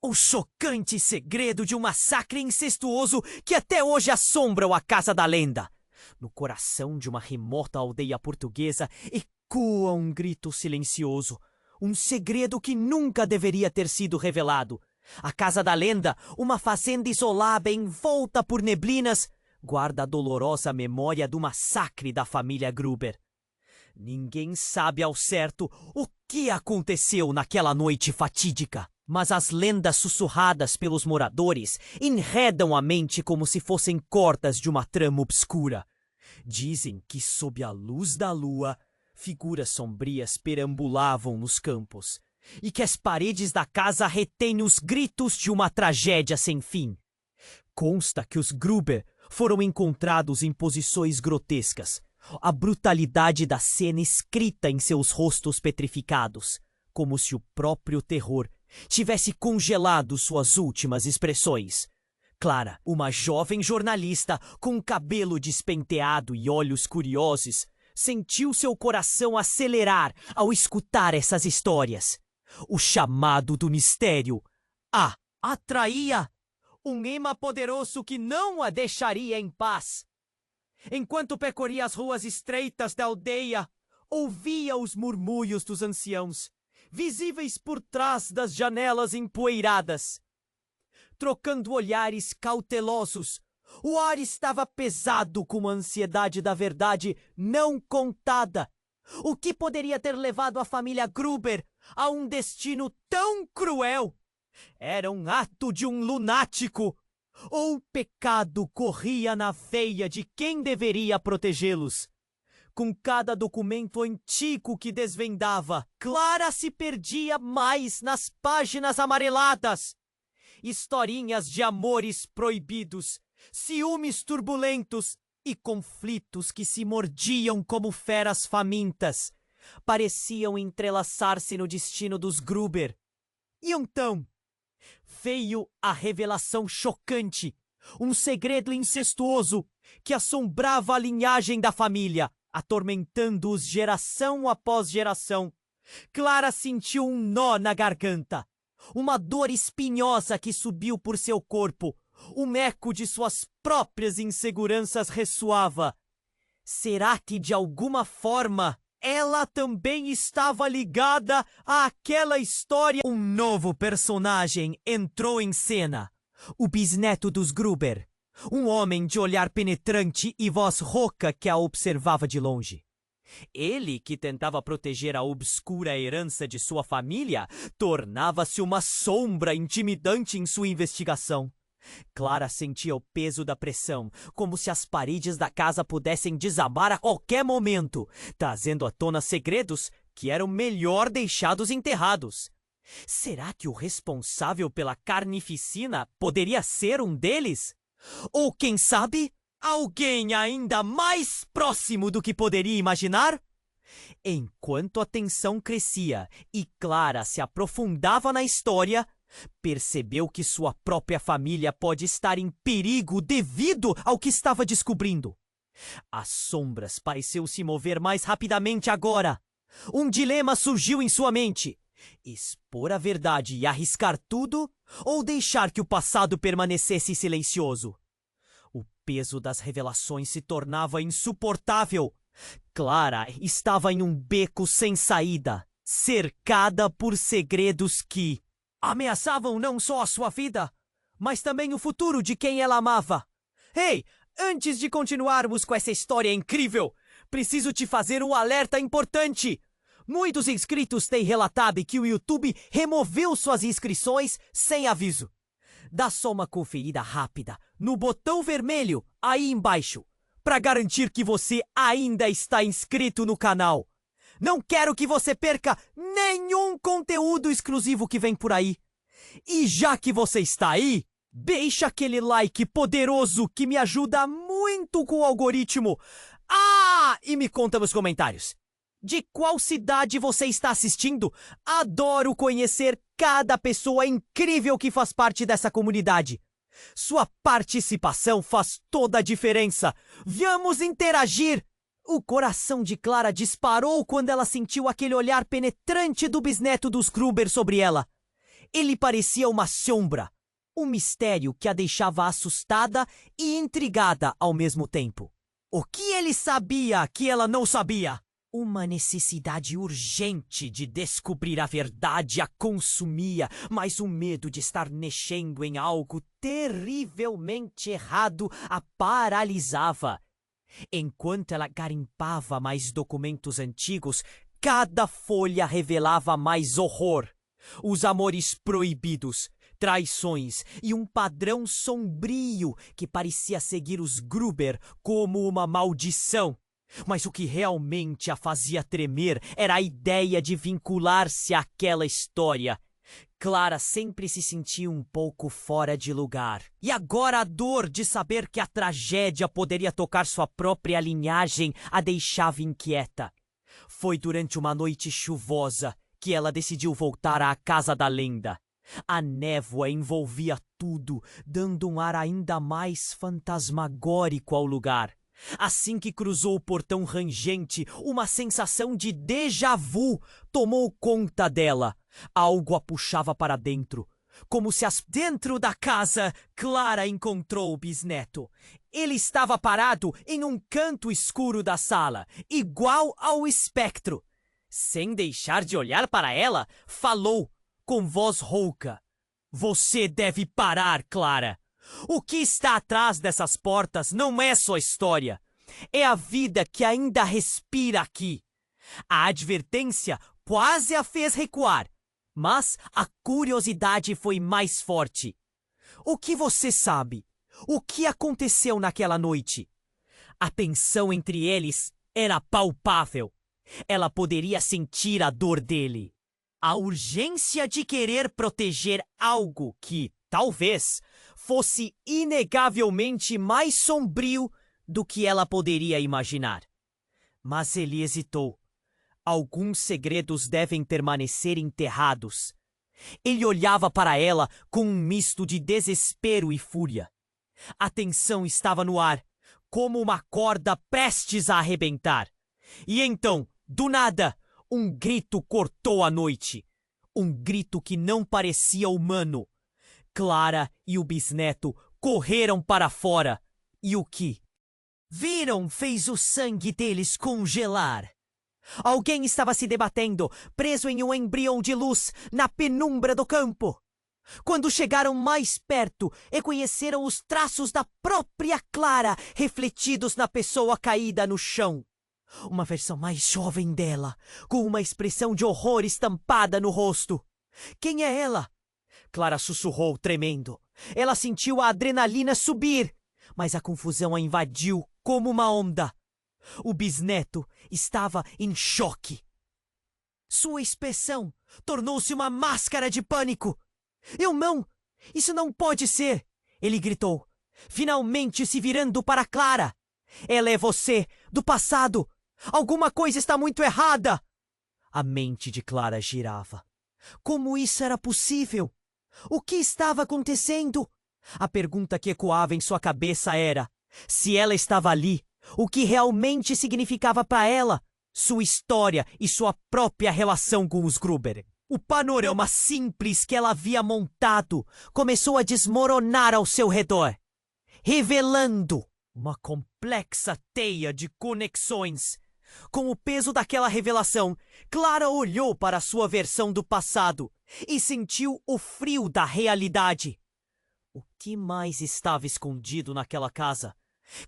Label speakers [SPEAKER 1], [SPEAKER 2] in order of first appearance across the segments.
[SPEAKER 1] O chocante segredo de um massacre incestuoso que até hoje assombra a Casa da Lenda. No coração de uma remota aldeia portuguesa ecoa um grito silencioso. Um segredo que nunca deveria ter sido revelado. A Casa da Lenda, uma fazenda isolada envolta por neblinas, guarda a dolorosa memória do massacre da família Gruber. Ninguém sabe ao certo o que aconteceu naquela noite fatídica. Mas as lendas sussurradas pelos moradores enredam a mente como se fossem cordas de uma trama obscura. Dizem que, sob a luz da lua, figuras sombrias perambulavam nos campos, e que as paredes da casa retêm os gritos de uma tragédia sem fim. Consta que os Gruber foram encontrados em posições grotescas, a brutalidade da cena escrita em seus rostos petrificados, como se o próprio terror tivesse congelado suas últimas expressões. Clara, uma jovem jornalista com cabelo despenteado e olhos curiosos, sentiu seu coração acelerar ao escutar essas histórias. O chamado do mistério a atraía, um imã poderoso que não a deixaria em paz. Enquanto percorria as ruas estreitas da aldeia, ouvia os murmúrios dos anciãos, visíveis por trás das janelas empoeiradas. Trocando olhares cautelosos, o ar estava pesado com a ansiedade da verdade não contada. O que poderia ter levado a família Gruber a um destino tão cruel? Era um ato de um lunático, ou o pecado corria na veia de quem deveria protegê-los? Com cada documento antigo que desvendava, Clara se perdia mais nas páginas amareladas. Historinhas de amores proibidos, ciúmes turbulentos e conflitos que se mordiam como feras famintas, pareciam entrelaçar-se no destino dos Gruber. E então veio a revelação chocante, um segredo incestuoso que assombrava a linhagem da família, atormentando-os geração após geração. Clara sentiu um nó na garganta, uma dor espinhosa que subiu por seu corpo. Um eco de suas próprias inseguranças ressoava. Será que de alguma forma ela também estava ligada àquela história? Um novo personagem entrou em cena. O bisneto dos Gruber. Um homem de olhar penetrante e voz rouca que a observava de longe. Ele, que tentava proteger a obscura herança de sua família, tornava-se uma sombra intimidante em sua investigação. Clara sentia o peso da pressão, como se as paredes da casa pudessem desabar a qualquer momento, trazendo à tona segredos que eram melhor deixados enterrados. Será que o responsável pela carnificina poderia ser um deles? Ou, quem sabe, alguém ainda mais próximo do que poderia imaginar? Enquanto a tensão crescia e Clara se aprofundava na história, percebeu que sua própria família pode estar em perigo devido ao que estava descobrindo. As sombras pareciam se mover mais rapidamente agora. Um dilema surgiu em sua mente: expor a verdade e arriscar tudo, ou deixar que o passado permanecesse silencioso? O peso das revelações se tornava insuportável. Clara estava em um beco sem saída, cercada por segredos que ameaçavam não só a sua vida, mas também o futuro de quem ela amava. Ei, antes de continuarmos com essa história incrível, preciso te fazer um alerta importante. Muitos inscritos têm relatado que o YouTube removeu suas inscrições sem aviso. Dá só uma conferida rápida no botão vermelho aí embaixo, para garantir que você ainda está inscrito no canal. Não quero que você perca nenhum conteúdo exclusivo que vem por aí. E já que você está aí, deixa aquele like poderoso que me ajuda muito com o algoritmo. E me conta nos comentários: de qual cidade você está assistindo? Adoro conhecer cada pessoa incrível que faz parte dessa comunidade. Sua participação faz toda a diferença. Vamos interagir! O coração de Clara disparou quando ela sentiu aquele olhar penetrante do bisneto dos Gruber sobre ela. Ele parecia uma sombra, um mistério que a deixava assustada e intrigada ao mesmo tempo. O que ele sabia que ela não sabia? Uma necessidade urgente de descobrir a verdade a consumia, mas o medo de estar mexendo em algo terrivelmente errado a paralisava. Enquanto ela garimpava mais documentos antigos, cada folha revelava mais horror. Os amores proibidos, traições e um padrão sombrio que parecia seguir os Gruber como uma maldição. Mas o que realmente a fazia tremer era a ideia de vincular-se àquela história. Clara sempre se sentia um pouco fora de lugar. E agora a dor de saber que a tragédia poderia tocar sua própria linhagem a deixava inquieta. Foi durante uma noite chuvosa que ela decidiu voltar à Casa da Lenda. A névoa envolvia tudo, dando um ar ainda mais fantasmagórico ao lugar. Assim que cruzou o portão rangente, uma sensação de déjà vu tomou conta dela. Algo a puxava para dentro. Como se dentro da casa, Clara encontrou o bisneto. Ele estava parado em um canto escuro da sala, igual ao espectro. Sem deixar de olhar para ela, falou com voz rouca. Você deve parar, Clara. O que está atrás dessas portas não é só história. É a vida que ainda respira aqui. A advertência quase a fez recuar, mas a curiosidade foi mais forte. O que você sabe? O que aconteceu naquela noite? A tensão entre eles era palpável. Ela poderia sentir a dor dele. A urgência de querer proteger algo que, talvez, fosse inegavelmente mais sombrio do que ela poderia imaginar. Mas ele hesitou. Alguns segredos devem permanecer enterrados. Ele olhava para ela com um misto de desespero e fúria. A tensão estava no ar, como uma corda prestes a arrebentar. E então, do nada, um grito cortou a noite. Um grito que não parecia humano. Clara e o bisneto correram para fora. E o que viram fez o sangue deles congelar. Alguém estava se debatendo, preso em um embrião de luz, na penumbra do campo. Quando chegaram mais perto, reconheceram os traços da própria Clara refletidos na pessoa caída no chão. Uma versão mais jovem dela, com uma expressão de horror estampada no rosto. Quem é ela? Clara sussurrou, tremendo. Ela sentiu a adrenalina subir, mas a confusão a invadiu como uma onda. O bisneto estava em choque. Sua expressão tornou-se uma máscara de pânico. Eu não! Isso não pode ser! Ele gritou, finalmente se virando para Clara. Ela é você, do passado! Alguma coisa está muito errada! A mente de Clara girava. Como isso era possível? O que estava acontecendo? A pergunta que ecoava em sua cabeça era: se ela estava ali, o que realmente significava para ela sua história e sua própria relação com os Gruber? O panorama simples que ela havia montado começou a desmoronar ao seu redor, revelando uma complexa teia de conexões. Com o peso daquela revelação, Clara olhou para sua versão do passado e sentiu o frio da realidade. O que mais estava escondido naquela casa?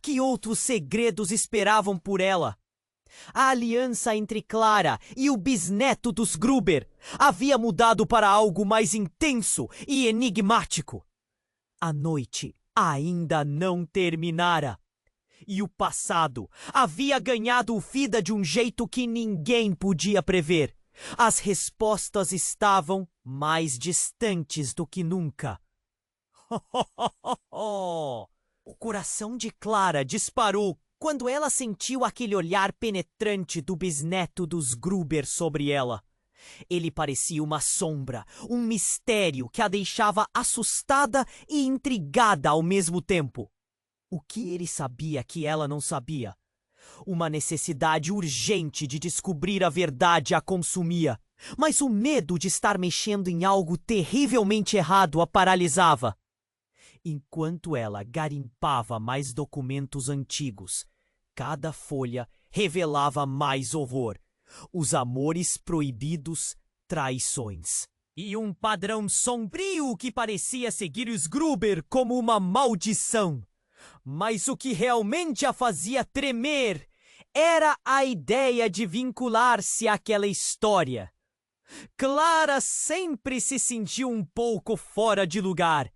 [SPEAKER 1] Que outros segredos esperavam por ela? A aliança entre Clara e o bisneto dos Gruber havia mudado para algo mais intenso e enigmático. A noite ainda não terminara. E o passado havia ganhado vida de um jeito que ninguém podia prever. As respostas estavam mais distantes do que nunca. O coração de Clara disparou quando ela sentiu aquele olhar penetrante do bisneto dos Gruber sobre ela. Ele parecia uma sombra, um mistério que a deixava assustada e intrigada ao mesmo tempo. O que ele sabia que ela não sabia? Uma necessidade urgente de descobrir a verdade a consumia. Mas o medo de estar mexendo em algo terrivelmente errado a paralisava. Enquanto ela garimpava mais documentos antigos, cada folha revelava mais horror, os amores proibidos, traições. E um padrão sombrio que parecia seguir os Gruber como uma maldição. Mas o que realmente a fazia tremer era a ideia de vincular-se àquela história. Clara sempre se sentiu um pouco fora de lugar.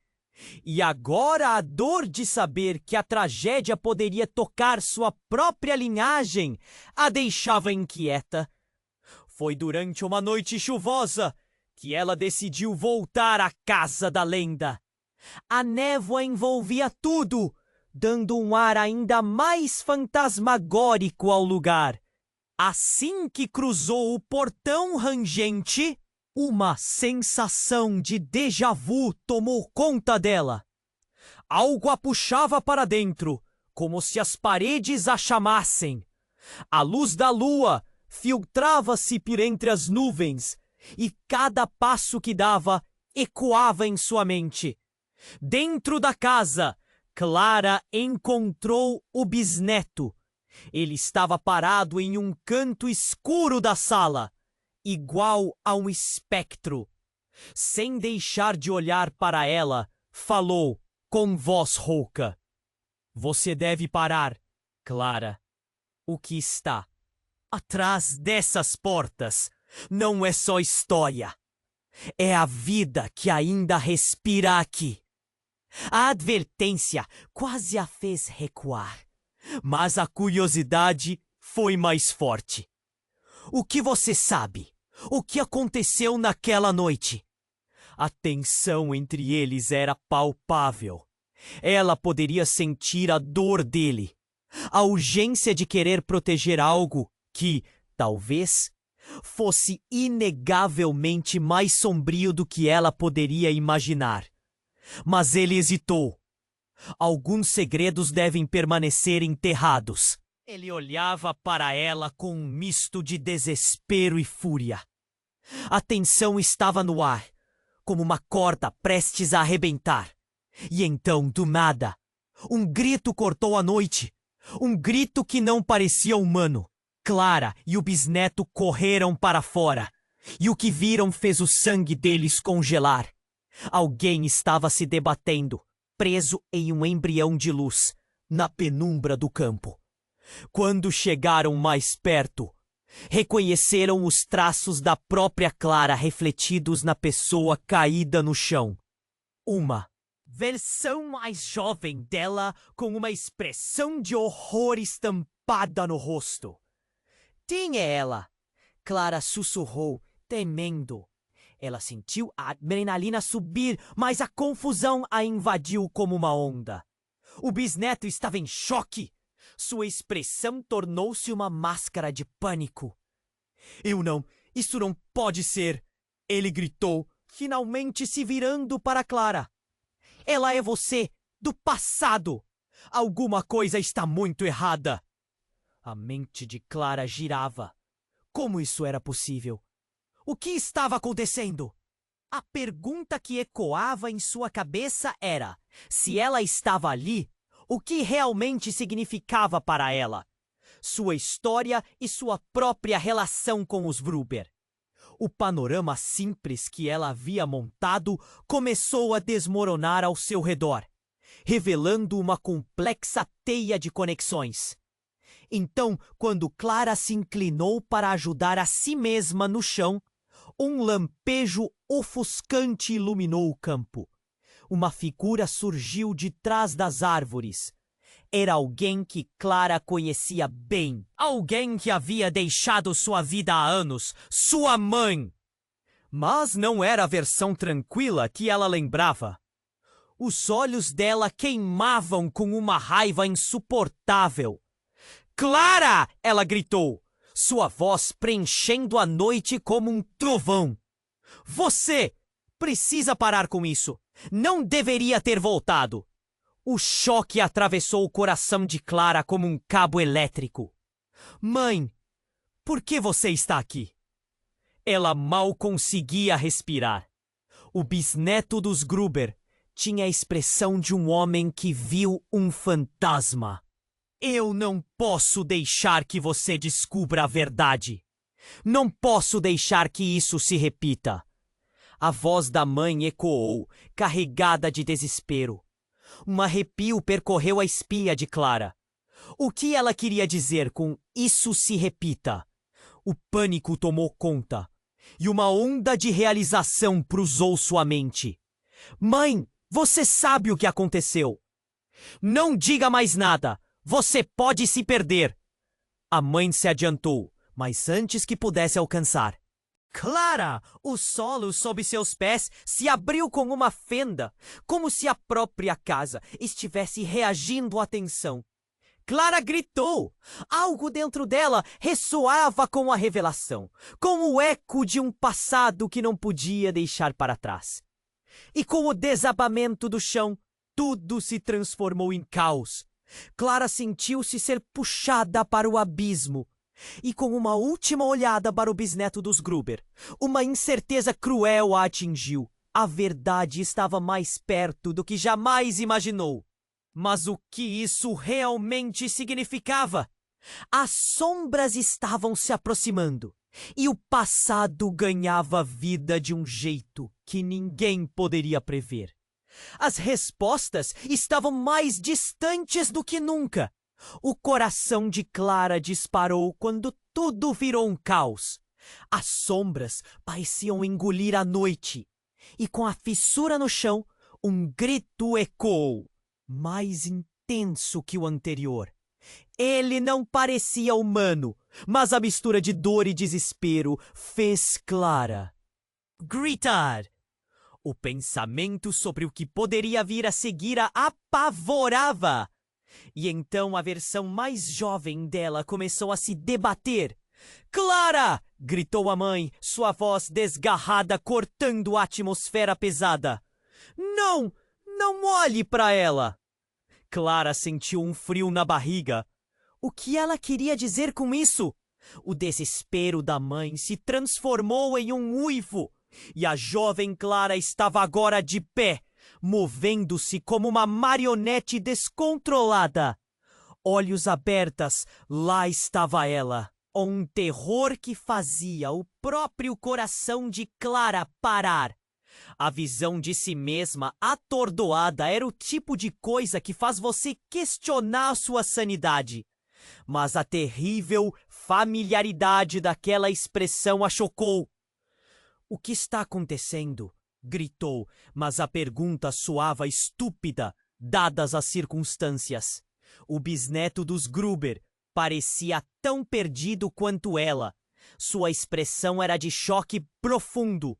[SPEAKER 1] E agora a dor de saber que a tragédia poderia tocar sua própria linhagem a deixava inquieta. Foi durante uma noite chuvosa que ela decidiu voltar à casa da lenda. A névoa envolvia tudo, dando um ar ainda mais fantasmagórico ao lugar. Assim que cruzou o portão rangente, uma sensação de déjà vu tomou conta dela. Algo a puxava para dentro, como se as paredes a chamassem. A luz da lua filtrava-se por entre as nuvens, e cada passo que dava ecoava em sua mente. Dentro da casa, Clara encontrou o bisneto. Ele estava parado em um canto escuro da sala, igual a um espectro. Sem deixar de olhar para ela, falou com voz rouca: "Você deve parar, Clara. O que está atrás dessas portas não é só história. É a vida que ainda respira aqui." A advertência quase a fez recuar, mas a curiosidade foi mais forte. "O que você sabe? O que aconteceu naquela noite?" A tensão entre eles era palpável. Ela poderia sentir a dor dele, a urgência de querer proteger algo que, talvez, fosse inegavelmente mais sombrio do que ela poderia imaginar. Mas ele hesitou. Alguns segredos devem permanecer enterrados. Ele olhava para ela com um misto de desespero e fúria. A tensão estava no ar, como uma corda prestes a arrebentar. E então, do nada, um grito cortou a noite. Um grito que não parecia humano. Clara e o bisneto correram para fora, e o que viram fez o sangue deles congelar. Alguém estava se debatendo, preso em um embrião de luz, na penumbra do campo. Quando chegaram mais perto, reconheceram os traços da própria Clara refletidos na pessoa caída no chão. Uma versão mais jovem dela com uma expressão de horror estampada no rosto. "Quem é ela?" Clara sussurrou, temendo. Ela sentiu a adrenalina subir, mas a confusão a invadiu como uma onda. O bisneto estava em choque. Sua expressão tornou-se uma máscara de pânico. Isso não pode ser!" Ele gritou, finalmente se virando para Clara. "Ela é você, do passado! Alguma coisa está muito errada!" A mente de Clara girava. Como isso era possível? O que estava acontecendo? A pergunta que ecoava em sua cabeça era: se ela estava ali, o que realmente significava para ela? Sua história e sua própria relação com os Gruber. O panorama simples que ela havia montado começou a desmoronar ao seu redor, revelando uma complexa teia de conexões. Então, quando Clara se inclinou para ajudar a si mesma no chão, um lampejo ofuscante iluminou o campo. Uma figura surgiu de trás das árvores. Era alguém que Clara conhecia bem. Alguém que havia deixado sua vida há anos. Sua mãe! Mas não era a versão tranquila que ela lembrava. Os olhos dela queimavam com uma raiva insuportável. "Clara!" ela gritou, sua voz preenchendo a noite como um trovão. "Você precisa parar com isso. Não deveria ter voltado." O choque atravessou o coração de Clara como um cabo elétrico. "Mãe, por que você está aqui?" Ela mal conseguia respirar. O bisneto dos Gruber tinha a expressão de um homem que viu um fantasma. Eu não posso deixar que você descubra a verdade. Não posso deixar que isso se repita. A voz da mãe ecoou, carregada de desespero. Um arrepio percorreu a espia de Clara. O que ela queria dizer com "isso se repita"? O pânico tomou conta, e uma onda de realização cruzou sua mente. Mãe, você sabe o que aconteceu. Não diga mais nada. Você pode se perder. A mãe se adiantou, mas antes que pudesse alcançar. Clara! O solo sob seus pés se abriu com uma fenda, como se a própria casa estivesse reagindo à tensão. Clara gritou. Algo dentro dela ressoava com a revelação, com o eco de um passado que não podia deixar para trás. E com o desabamento do chão, tudo se transformou em caos. Clara sentiu-se ser puxada para o abismo. E com uma última olhada para o bisneto dos Gruber, uma incerteza cruel a atingiu. A verdade estava mais perto do que jamais imaginou. Mas o que isso realmente significava? As sombras estavam se aproximando, e o passado ganhava vida de um jeito que ninguém poderia prever. As respostas estavam mais distantes do que nunca. O coração de Clara disparou quando tudo virou um caos. As sombras pareciam engolir a noite, e com a fissura no chão, um grito ecoou, mais intenso que o anterior. Ele não parecia humano, mas a mistura de dor e desespero fez Clara gritar. O pensamento sobre o que poderia vir a seguir a apavorava. E então a versão mais jovem dela começou a se debater. Clara! Gritou a mãe, sua voz desgarrada cortando a atmosfera pesada. Não! Não olhe para ela! Clara sentiu um frio na barriga. O que ela queria dizer com isso? O desespero da mãe se transformou em um uivo, e a jovem Clara estava agora de pé, movendo-se como uma marionete descontrolada. Olhos abertos, lá estava ela. Um terror que fazia o próprio coração de Clara parar. A visão de si mesma atordoada era o tipo de coisa que faz você questionar sua sanidade. Mas a terrível familiaridade daquela expressão a chocou. O que está acontecendo? Gritou, mas a pergunta soava estúpida, dadas as circunstâncias. O bisneto dos Gruber parecia tão perdido quanto ela. Sua expressão era de choque profundo.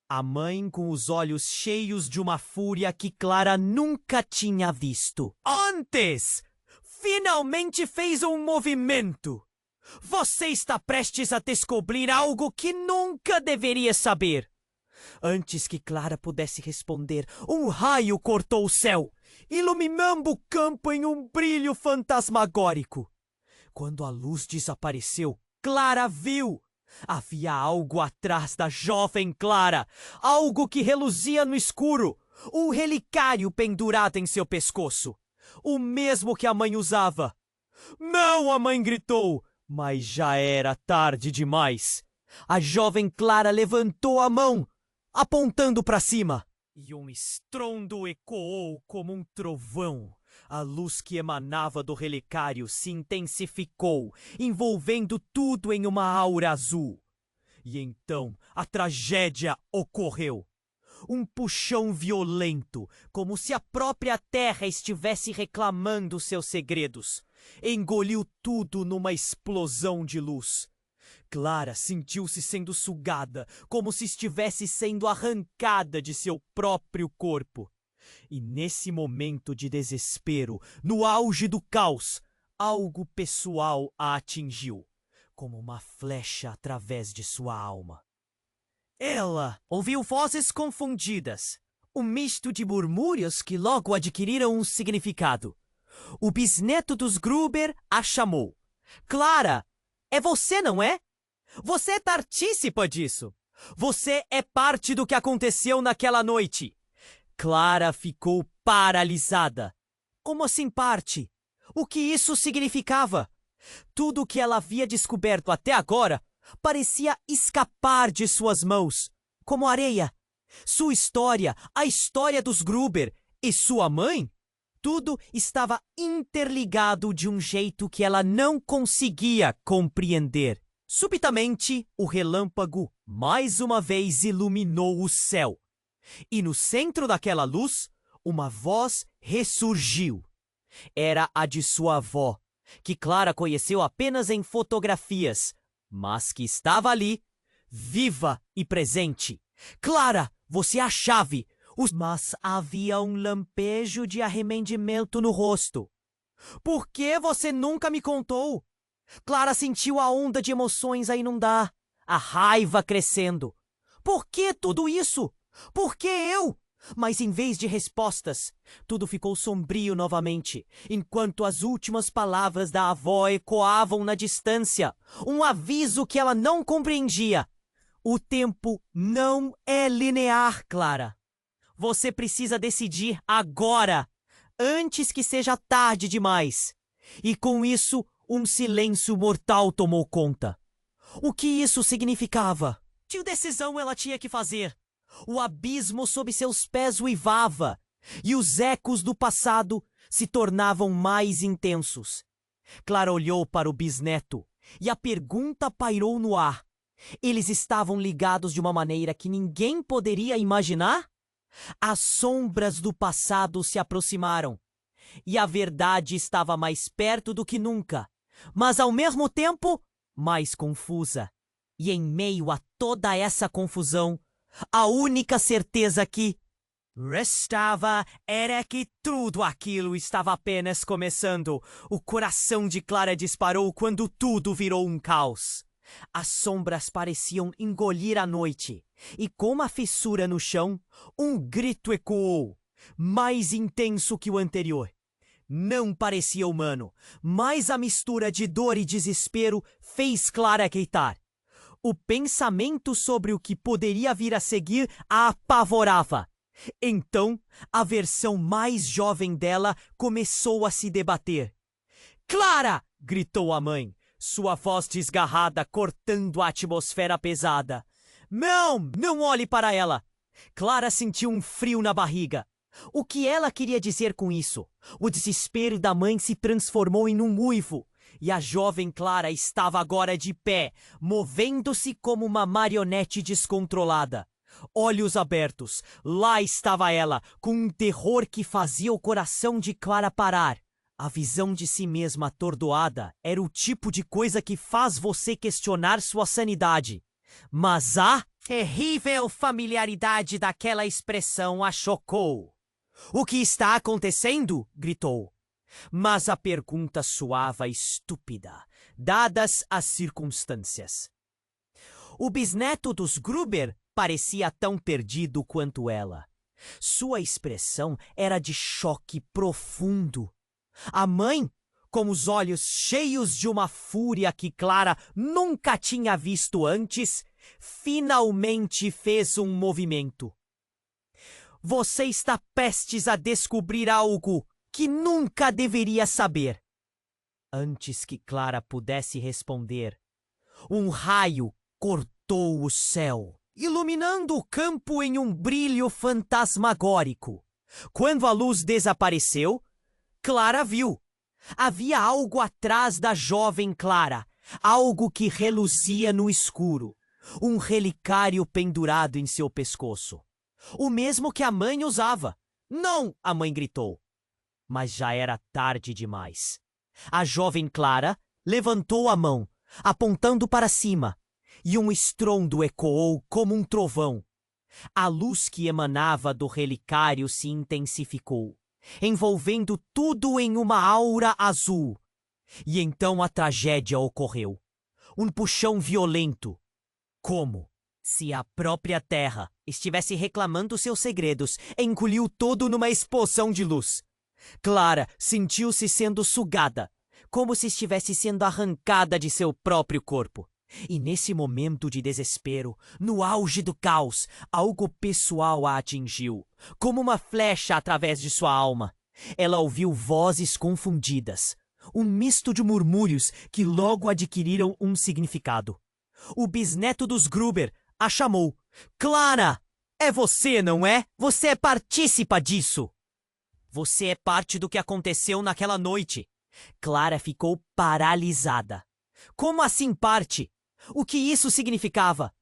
[SPEAKER 1] A mãe com os olhos cheios de uma fúria que Clara nunca tinha visto. Antes! Finalmente fez um movimento! Você está prestes a descobrir algo que nunca deveria saber. Antes que Clara pudesse responder, um raio cortou o céu, iluminando o campo em um brilho fantasmagórico. Quando a luz desapareceu, Clara viu. Havia algo atrás da jovem Clara, algo que reluzia no escuro, um relicário pendurado em seu pescoço, o mesmo que a mãe usava. Não, a mãe gritou, mas já era tarde demais. A jovem Clara levantou a mão, apontando para cima, e um estrondo ecoou como um trovão. A luz que emanava do relicário se intensificou, envolvendo tudo em uma aura azul. E então a tragédia ocorreu. Um puxão violento, como se a própria terra estivesse reclamando seus segredos, engoliu tudo numa explosão de luz. Clara sentiu-se sendo sugada, como se estivesse sendo arrancada de seu próprio corpo. E nesse momento de desespero, no auge do caos, algo pessoal a atingiu, como uma flecha através de sua alma. Ela ouviu vozes confundidas, um misto de murmúrios que logo adquiriram um significado. O bisneto dos Gruber a chamou. Clara, é você, não é? Você é partícipa disso. Você é parte do que aconteceu naquela noite. Clara ficou paralisada. Como assim parte? O que isso significava? Tudo o que ela havia descoberto até agora parecia escapar de suas mãos, como areia. Sua história, a história dos Gruber e sua mãe, tudo estava interligado de um jeito que ela não conseguia compreender. Subitamente, o relâmpago mais uma vez iluminou o céu. E no centro daquela luz, uma voz ressurgiu. Era a de sua avó, que Clara conheceu apenas em fotografias, mas que estava ali, viva e presente. Clara, você é a chave. Mas havia um lampejo de arrependimento no rosto. Por que você nunca me contou? Clara sentiu a onda de emoções a inundar, a raiva crescendo. Por que tudo isso? Por que eu? Mas em vez de respostas, tudo ficou sombrio novamente, enquanto as últimas palavras da avó ecoavam na distância, um aviso que ela não compreendia. O tempo não é linear, Clara. Você precisa decidir agora, antes que seja tarde demais. E com isso, um silêncio mortal tomou conta. O que isso significava? Que decisão ela tinha que fazer? O abismo sob seus pés uivava, e os ecos do passado se tornavam mais intensos. Clara olhou para o bisneto, e a pergunta pairou no ar. Eles estavam ligados de uma maneira que ninguém poderia imaginar? As sombras do passado se aproximaram, e a verdade estava mais perto do que nunca, mas ao mesmo tempo mais confusa. E em meio a toda essa confusão, a única certeza que restava era que tudo aquilo estava apenas começando. O coração de Clara disparou quando tudo virou um caos. As sombras pareciam engolir a noite, e com uma fissura no chão, um grito ecoou, mais intenso que o anterior. Não parecia humano, mas a mistura de dor e desespero fez Clara gritar. O pensamento sobre o que poderia vir a seguir a apavorava. Então, a versão mais jovem dela começou a se debater. "Clara!" gritou a mãe, sua voz desgarrada cortando a atmosfera pesada. Não olhe para ela! Clara sentiu um frio na barriga. O que ela queria dizer com isso? O desespero da mãe se transformou em um uivo, e a jovem Clara estava agora de pé, movendo-se como uma marionete descontrolada. Olhos abertos, lá estava ela, com um terror que fazia o coração de Clara parar. A visão de si mesma atordoada era o tipo de coisa que faz você questionar sua sanidade. Mas a terrível familiaridade daquela expressão a chocou. "O que está acontecendo?" gritou. Mas a pergunta soava estúpida, dadas as circunstâncias. O bisneto dos Gruber parecia tão perdido quanto ela. Sua expressão era de choque profundo. A mãe, com os olhos cheios de uma fúria que Clara nunca tinha visto antes, finalmente fez um movimento. "Você está prestes a descobrir algo que nunca deveria saber." Antes que Clara pudesse responder, um raio cortou o céu, iluminando o campo em um brilho fantasmagórico. Quando a luz desapareceu, Clara viu. Havia algo atrás da jovem Clara, algo que reluzia no escuro. Um relicário pendurado em seu pescoço. O mesmo que a mãe usava. "Não!" a mãe gritou. Mas já era tarde demais. A jovem Clara levantou a mão, apontando para cima, e um estrondo ecoou como um trovão. A luz que emanava do relicário se intensificou, envolvendo tudo em uma aura azul. E então a tragédia ocorreu. Um puxão violento. Como se a própria terra estivesse reclamando seus segredos, engoliu todo numa explosão de luz. Clara sentiu-se sendo sugada, como se estivesse sendo arrancada de seu próprio corpo. E nesse momento de desespero, no auge do caos, algo pessoal a atingiu, como uma flecha através de sua alma. Ela ouviu vozes confundidas, um misto de murmúrios que logo adquiriram um significado. O bisneto dos Gruber a chamou. Clara! É você, não é? Você é partícipa disso! Você é parte do que aconteceu naquela noite. Clara ficou paralisada. Como assim parte? O que isso significava?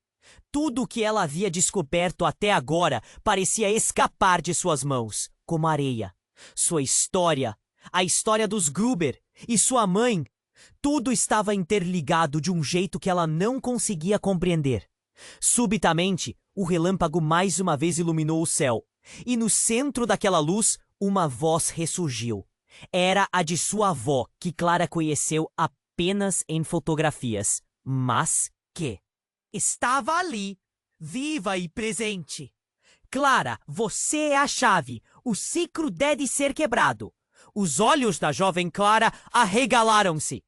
[SPEAKER 1] Tudo o que ela havia descoberto até agora parecia escapar de suas mãos, como areia. Sua história, a história dos Gruber e sua mãe, tudo estava interligado de um jeito que ela não conseguia compreender. Subitamente, o relâmpago mais uma vez iluminou o céu, e no centro daquela luz, uma voz ressurgiu. Era a de sua avó, que Clara conheceu apenas em fotografias, mas que estava ali, viva e presente. Clara, você é a chave. O ciclo deve ser quebrado. Os olhos da jovem Clara arregalaram-se.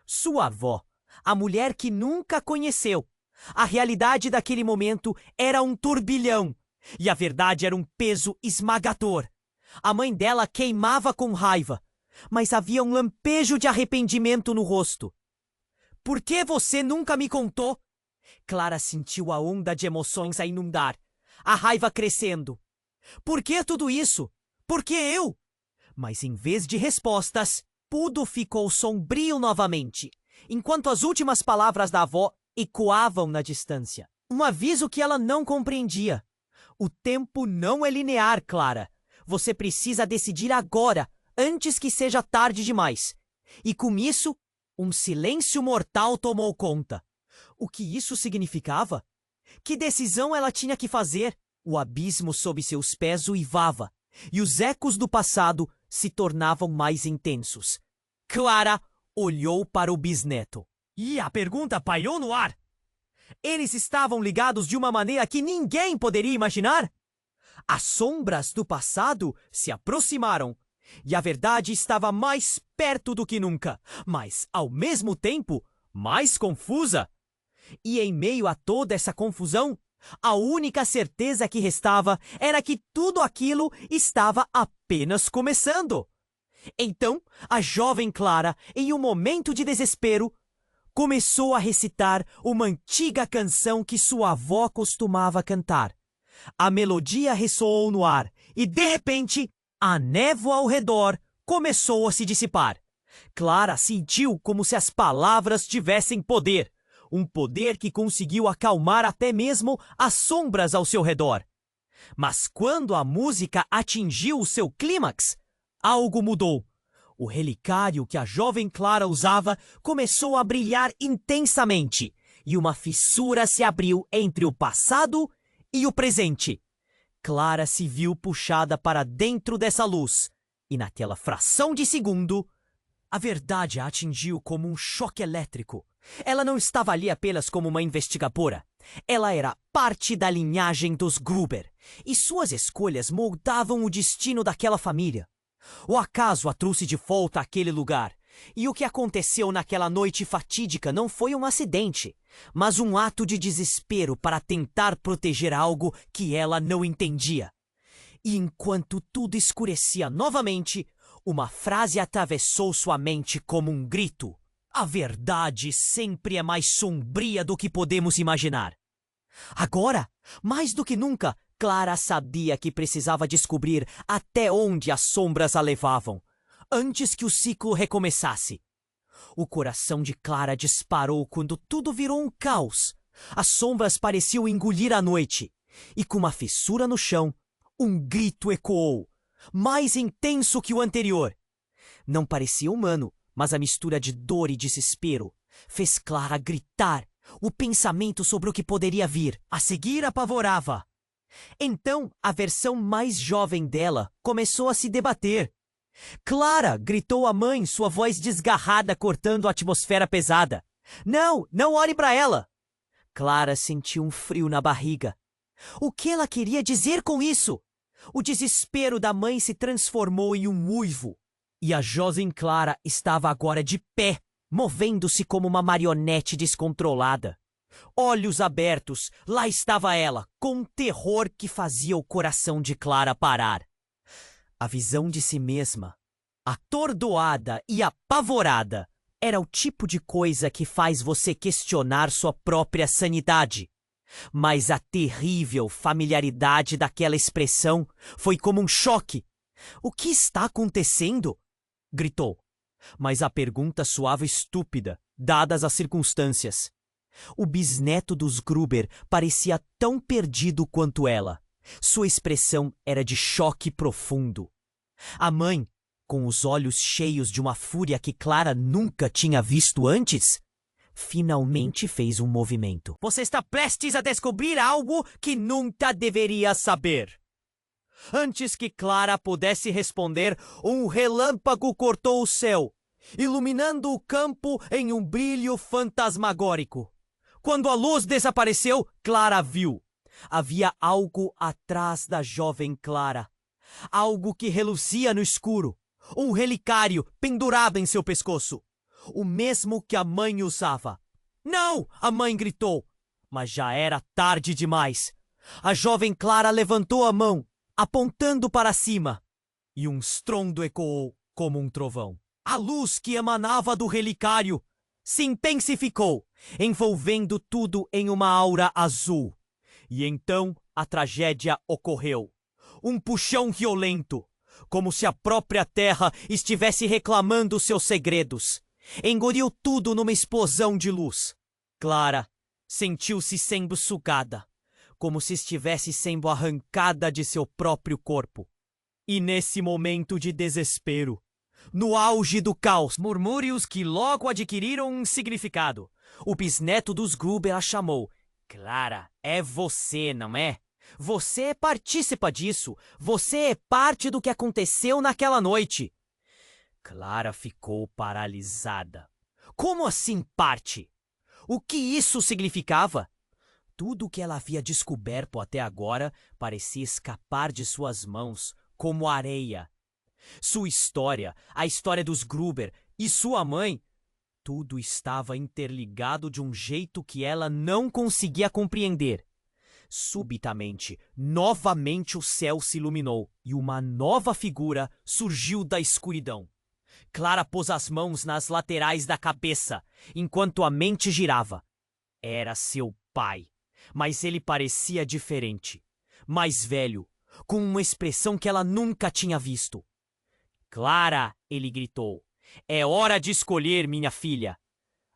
[SPEAKER 1] Sua avó, a mulher que nunca conheceu. A realidade daquele momento era um turbilhão, e a verdade era um peso esmagador. A mãe dela queimava com raiva, mas havia um lampejo de arrependimento no rosto. Por que você nunca me contou? Clara sentiu a onda de emoções a inundar, a raiva crescendo. Por que tudo isso? Por que eu? Mas em vez de respostas, tudo ficou sombrio novamente, enquanto as últimas palavras da avó ecoavam na distância. Um aviso que ela não compreendia. O tempo não é linear, Clara. Você precisa decidir agora, antes que seja tarde demais. E com isso, um silêncio mortal tomou conta. O que isso significava? Que decisão ela tinha que fazer? O abismo sob seus pés uivava, e os ecos do passado se tornavam mais intensos. Clara olhou para o bisneto. E a pergunta pairou no ar. Eles estavam ligados de uma maneira que ninguém poderia imaginar? As sombras do passado se aproximaram, e a verdade estava mais perto do que nunca, mas, ao mesmo tempo, mais confusa. E em meio a toda essa confusão, a única certeza que restava era que tudo aquilo estava apenas começando. Então, a jovem Clara, em um momento de desespero, começou a recitar uma antiga canção que sua avó costumava cantar. A melodia ressoou no ar e, de repente, a névoa ao redor começou a se dissipar. Clara sentiu como se as palavras tivessem poder, um poder que conseguiu acalmar até mesmo as sombras ao seu redor. Mas quando a música atingiu o seu clímax, algo mudou. O relicário que a jovem Clara usava começou a brilhar intensamente, e uma fissura se abriu entre o passado e o presente. Clara se viu puxada para dentro dessa luz, e naquela fração de segundo, a verdade a atingiu como um choque elétrico. Ela não estava ali apenas como uma investigadora. Ela era parte da linhagem dos Gruber, e suas escolhas moldavam o destino daquela família. O acaso a trouxe de volta àquele lugar, e o que aconteceu naquela noite fatídica não foi um acidente, mas um ato de desespero para tentar proteger algo que ela não entendia. E enquanto tudo escurecia novamente, uma frase atravessou sua mente como um grito. A verdade sempre é mais sombria do que podemos imaginar. Agora, mais do que nunca, Clara sabia que precisava descobrir até onde as sombras a levavam, antes que o ciclo recomeçasse. O coração de Clara disparou quando tudo virou um caos. As sombras pareciam engolir a noite, e com uma fissura no chão, um grito ecoou, mais intenso que o anterior. Não parecia humano, mas a mistura de dor e desespero fez Clara gritar. O pensamento sobre o que poderia vir a seguir apavorava. Então, a versão mais jovem dela começou a se debater. Clara! Gritou a mãe, sua voz desgarrada cortando a atmosfera pesada. Não, não olhe para ela! Clara sentiu um frio na barriga. O que ela queria dizer com isso? O desespero da mãe se transformou em um uivo. E a jovem Clara estava agora de pé, movendo-se como uma marionete descontrolada. Olhos abertos, lá estava ela, com um terror que fazia o coração de Clara parar. A visão de si mesma, atordoada e apavorada, era o tipo de coisa que faz você questionar sua própria sanidade. Mas a terrível familiaridade daquela expressão foi como um choque. "O que está acontecendo?" gritou. Mas a pergunta soava estúpida, dadas as circunstâncias. O bisneto dos Gruber parecia tão perdido quanto ela. Sua expressão era de choque profundo. A mãe, com os olhos cheios de uma fúria que Clara nunca tinha visto antes, finalmente fez um movimento. "Você está prestes a descobrir algo que nunca deveria saber." Antes que Clara pudesse responder, um relâmpago cortou o céu, iluminando o campo em um brilho fantasmagórico. Quando a luz desapareceu, Clara viu. Havia algo atrás da jovem Clara. Algo que reluzia no escuro. Um relicário pendurado em seu pescoço. O mesmo que a mãe usava. "Não!" a mãe gritou. Mas já era tarde demais. A jovem Clara levantou a mão, apontando para cima. E um estrondo ecoou como um trovão. A luz que emanava do relicário se intensificou, envolvendo tudo em uma aura azul. E então a tragédia ocorreu. Um puxão violento, como se a própria terra estivesse reclamando seus segredos. Engoliu tudo numa explosão de luz. Clara sentiu-se sendo sugada, como se estivesse sendo arrancada de seu próprio corpo. E nesse momento de desespero, no auge do caos, murmúrios que logo adquiriram um significado. O bisneto dos Gruber a chamou. "Clara, é você, não é? Você é partícipa disso. Você é parte do que aconteceu naquela noite." Clara ficou paralisada. Como assim parte? O que isso significava? Tudo o que ela havia descoberto até agora parecia escapar de suas mãos como areia. Sua história, a história dos Gruber e sua mãe, tudo estava interligado de um jeito que ela não conseguia compreender. Subitamente, novamente o céu se iluminou e uma nova figura surgiu da escuridão. Clara pôs as mãos nas laterais da cabeça, enquanto a mente girava. Era seu pai, mas ele parecia diferente, mais velho, com uma expressão que ela nunca tinha visto. "Clara!" ele gritou. "É hora de escolher, minha filha."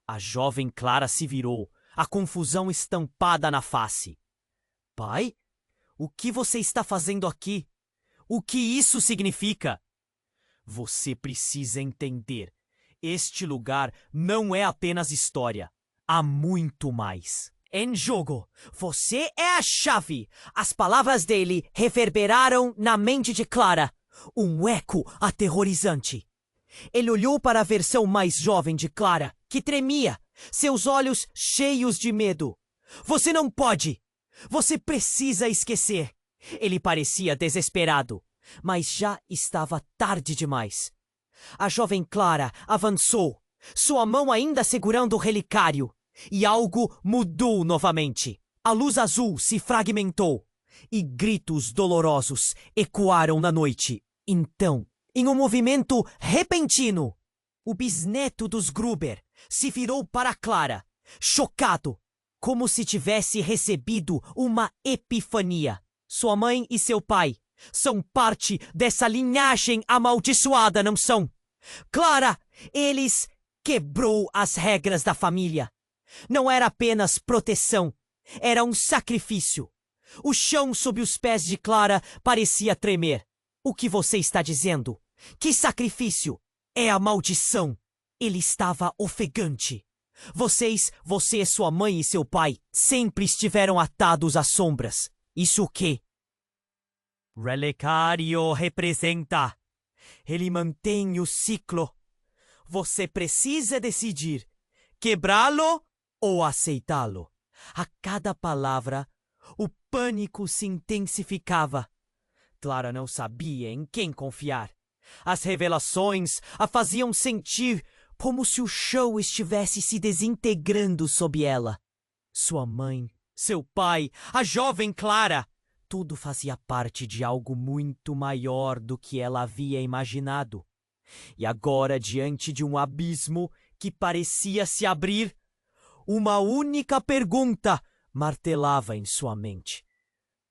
[SPEAKER 1] A jovem Clara se virou, a confusão estampada na face. "Pai? O que você está fazendo aqui? O que isso significa?" "Você precisa entender. Este lugar não é apenas história. Há muito mais." "Em jogo, você é a chave." As palavras dele reverberaram na mente de Clara. Um eco aterrorizante. Ele olhou para a versão mais jovem de Clara, que tremia, seus olhos cheios de medo. "Você não pode! Você precisa esquecer!" Ele parecia desesperado, mas já estava tarde demais. A jovem Clara avançou, sua mão ainda segurando o relicário, e algo mudou novamente. A luz azul se fragmentou, e gritos dolorosos ecoaram na noite. Então, em um movimento repentino, o bisneto dos Gruber se virou para Clara, chocado, como se tivesse recebido uma epifania. Sua mãe e seu pai são parte dessa linhagem amaldiçoada, não são? Clara, eles quebrou as regras da família. Não era apenas proteção, era um sacrifício. O chão sob os pés de Clara parecia tremer. "O que você está dizendo? Que sacrifício? É a maldição." Ele estava ofegante. Você, sua mãe e seu pai, sempre estiveram atados às sombras. Isso o quê? Relicário representa. Ele mantém o ciclo. Você precisa decidir: quebrá-lo ou aceitá-lo. A cada palavra, o pânico se intensificava. Clara não sabia em quem confiar. As revelações a faziam sentir como se o chão estivesse se desintegrando sob ela. Sua mãe, seu pai, a jovem Clara, tudo fazia parte de algo muito maior do que ela havia imaginado. E agora, diante de um abismo que parecia se abrir, uma única pergunta martelava em sua mente.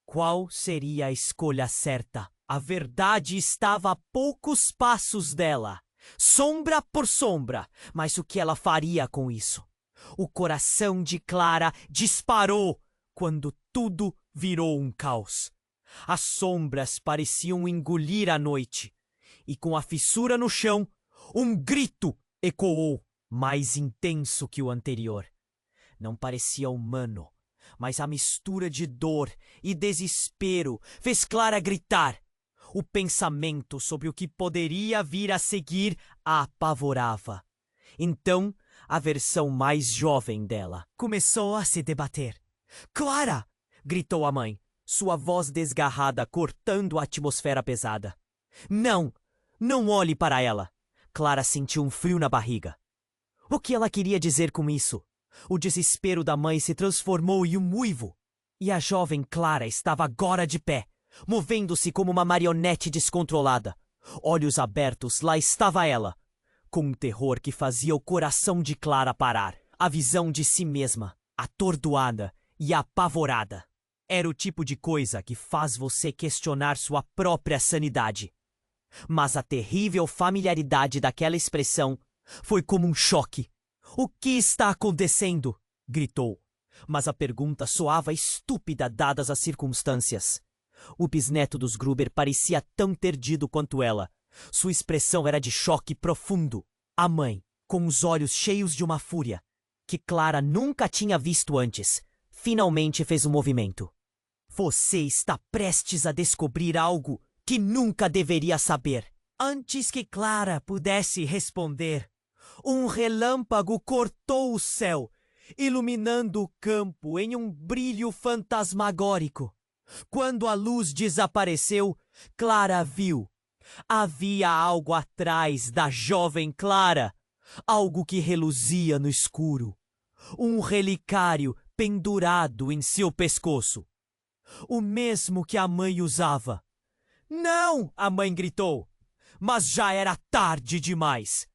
[SPEAKER 1] Qual seria a escolha certa? A verdade estava a poucos passos dela, sombra por sombra, mas o que ela faria com isso? O coração de Clara disparou quando tudo virou um caos. As sombras pareciam engolir a noite, e com a fissura no chão, um grito ecoou, mais intenso que o anterior. Não parecia humano, mas a mistura de dor e desespero fez Clara gritar. O pensamento sobre o que poderia vir a seguir a apavorava. Então, a versão mais jovem dela começou a se debater. "Clara!" gritou a mãe, sua voz desgarrada cortando a atmosfera pesada. "Não! Não olhe para ela!" Clara sentiu um frio na barriga. O que ela queria dizer com isso? O desespero da mãe se transformou em um uivo. E a jovem Clara estava agora de pé, movendo-se como uma marionete descontrolada. Olhos abertos, lá estava ela, com um terror que fazia o coração de Clara parar. A visão de si mesma, atordoada e apavorada. Era o tipo de coisa que faz você questionar sua própria sanidade. Mas a terrível familiaridade daquela expressão foi como um choque. "O que está acontecendo?" gritou. Mas a pergunta soava estúpida dadas as circunstâncias. O bisneto dos Gruber parecia tão perdido quanto ela. Sua expressão era de choque profundo. A mãe, com os olhos cheios de uma fúria, que Clara nunca tinha visto antes, finalmente fez um movimento. "Você está prestes a descobrir algo que nunca deveria saber." Antes que Clara pudesse responder, um relâmpago cortou o céu, iluminando o campo em um brilho fantasmagórico. Quando a luz desapareceu, Clara viu. Havia algo atrás da jovem Clara, algo que reluzia no escuro. Um relicário pendurado em seu pescoço. O mesmo que a mãe usava. "Não!" a mãe gritou. Mas já era tarde demais.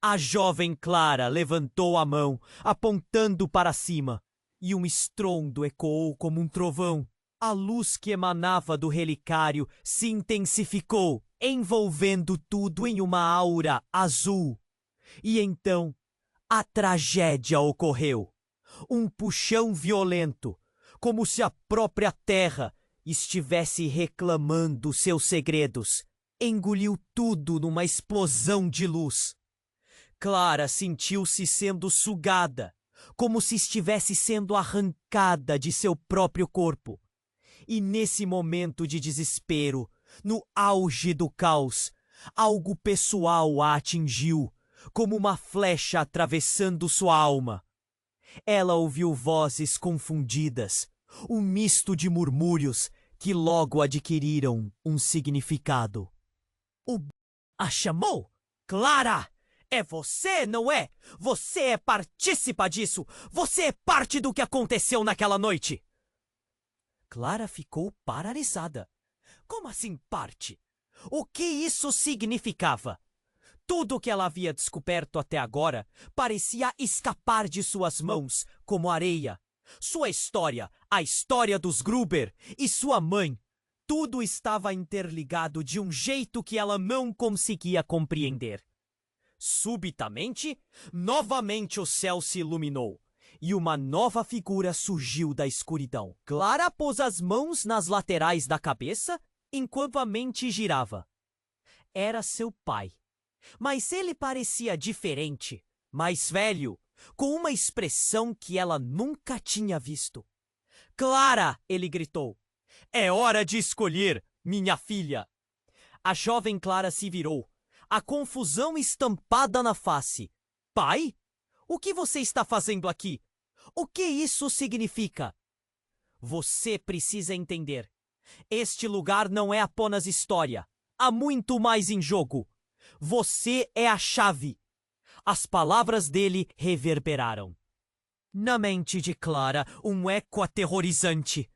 [SPEAKER 1] A jovem Clara levantou a mão, apontando para cima, e um estrondo ecoou como um trovão. A luz que emanava do relicário se intensificou, envolvendo tudo em uma aura azul. E então, a tragédia ocorreu. Um puxão violento, como se a própria terra estivesse reclamando seus segredos, engoliu tudo numa explosão de luz. Clara sentiu-se sendo sugada, como se estivesse sendo arrancada de seu próprio corpo. E nesse momento de desespero, no auge do caos, algo pessoal a atingiu, como uma flecha atravessando sua alma. Ela ouviu vozes confundidas, um misto de murmúrios que logo adquiriram um significado. A chamou! "Clara! É você, não é? Você é partícipa disso! Você é parte do que aconteceu naquela noite!" Clara ficou paralisada. Como assim parte? O que isso significava? Tudo o que ela havia descoberto até agora parecia escapar de suas mãos como areia. Sua história, a história dos Gruber e sua mãe, tudo estava interligado de um jeito que ela não conseguia compreender. Subitamente, novamente o céu se iluminou e uma nova figura surgiu da escuridão. Clara pôs as mãos nas laterais da cabeça enquanto a mente girava. Era seu pai. Mas ele parecia diferente, mais velho, com uma expressão que ela nunca tinha visto. "Clara!" ele gritou. "É hora de escolher, minha filha!" A jovem Clara se virou, a confusão estampada na face. "Pai? O que você está fazendo aqui? O que isso significa?" "Você precisa entender. Este lugar não é apenas história. Há muito mais em jogo. Você é a chave. As palavras dele reverberaram. Na mente de Clara, um eco aterrorizante.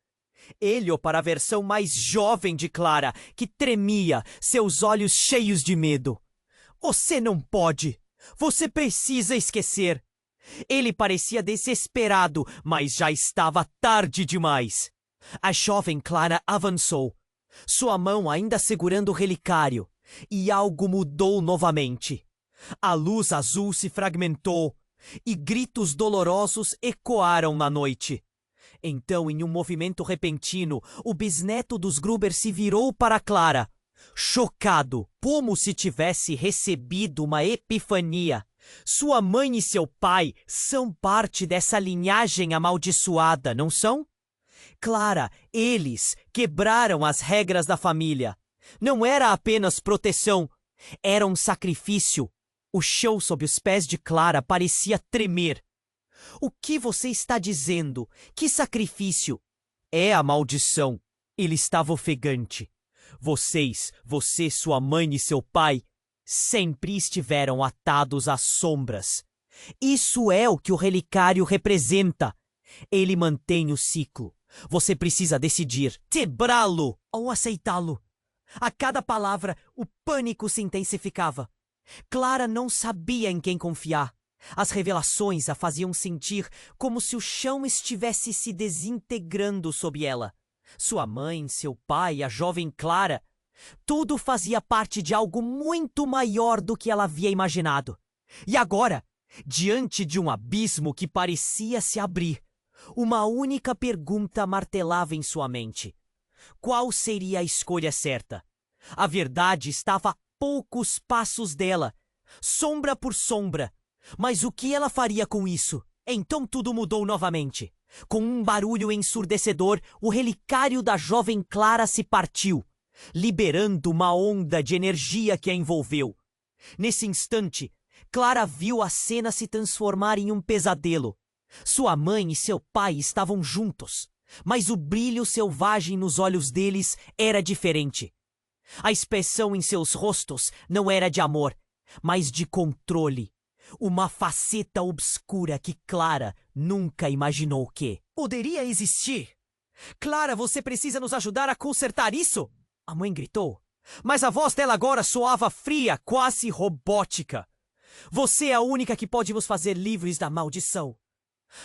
[SPEAKER 1] Ele olhou para a versão mais jovem de Clara, que tremia, seus olhos cheios de medo. Você não pode! Você precisa esquecer! Ele parecia desesperado, mas já estava tarde demais. A jovem Clara avançou, sua mão ainda segurando o relicário, e algo mudou novamente. A luz azul se fragmentou, e gritos dolorosos ecoaram na noite. Então, em um movimento repentino, o bisneto dos Gruber se virou para Clara, chocado, como se tivesse recebido uma epifania. Sua mãe e seu pai são parte dessa linhagem amaldiçoada, não são? Clara, eles quebraram as regras da família. Não era apenas proteção, era um sacrifício. O chão sob os pés de Clara parecia tremer. O que você está dizendo? Que sacrifício? É a maldição. Ele estava ofegante. Você, sua mãe e seu pai, sempre estiveram atados às sombras. Isso é o que o relicário representa. Ele mantém o ciclo. Você precisa decidir quebrá-lo ou aceitá-lo. A cada palavra, o pânico se intensificava. Clara não sabia em quem confiar. As revelações a faziam sentir como se o chão estivesse se desintegrando sob ela. Sua mãe, seu pai, a jovem Clara, tudo fazia parte de algo muito maior do que ela havia imaginado. E agora, diante de um abismo que parecia se abrir, uma única pergunta martelava em sua mente. Qual seria a escolha certa? A verdade estava a poucos passos dela, sombra por sombra. Mas o que ela faria com isso? Então tudo mudou novamente. Com um barulho ensurdecedor, o relicário da jovem Clara se partiu, liberando uma onda de energia que a envolveu. Nesse instante, Clara viu a cena se transformar em um pesadelo. Sua mãe e seu pai estavam juntos, mas o brilho selvagem nos olhos deles era diferente. A expressão em seus rostos não era de amor, mas de controle. Uma faceta obscura que Clara nunca imaginou que poderia existir. Clara, você precisa nos ajudar a consertar isso? A mãe gritou, mas a voz dela agora soava fria, quase robótica. Você é a única que pode nos fazer livres da maldição.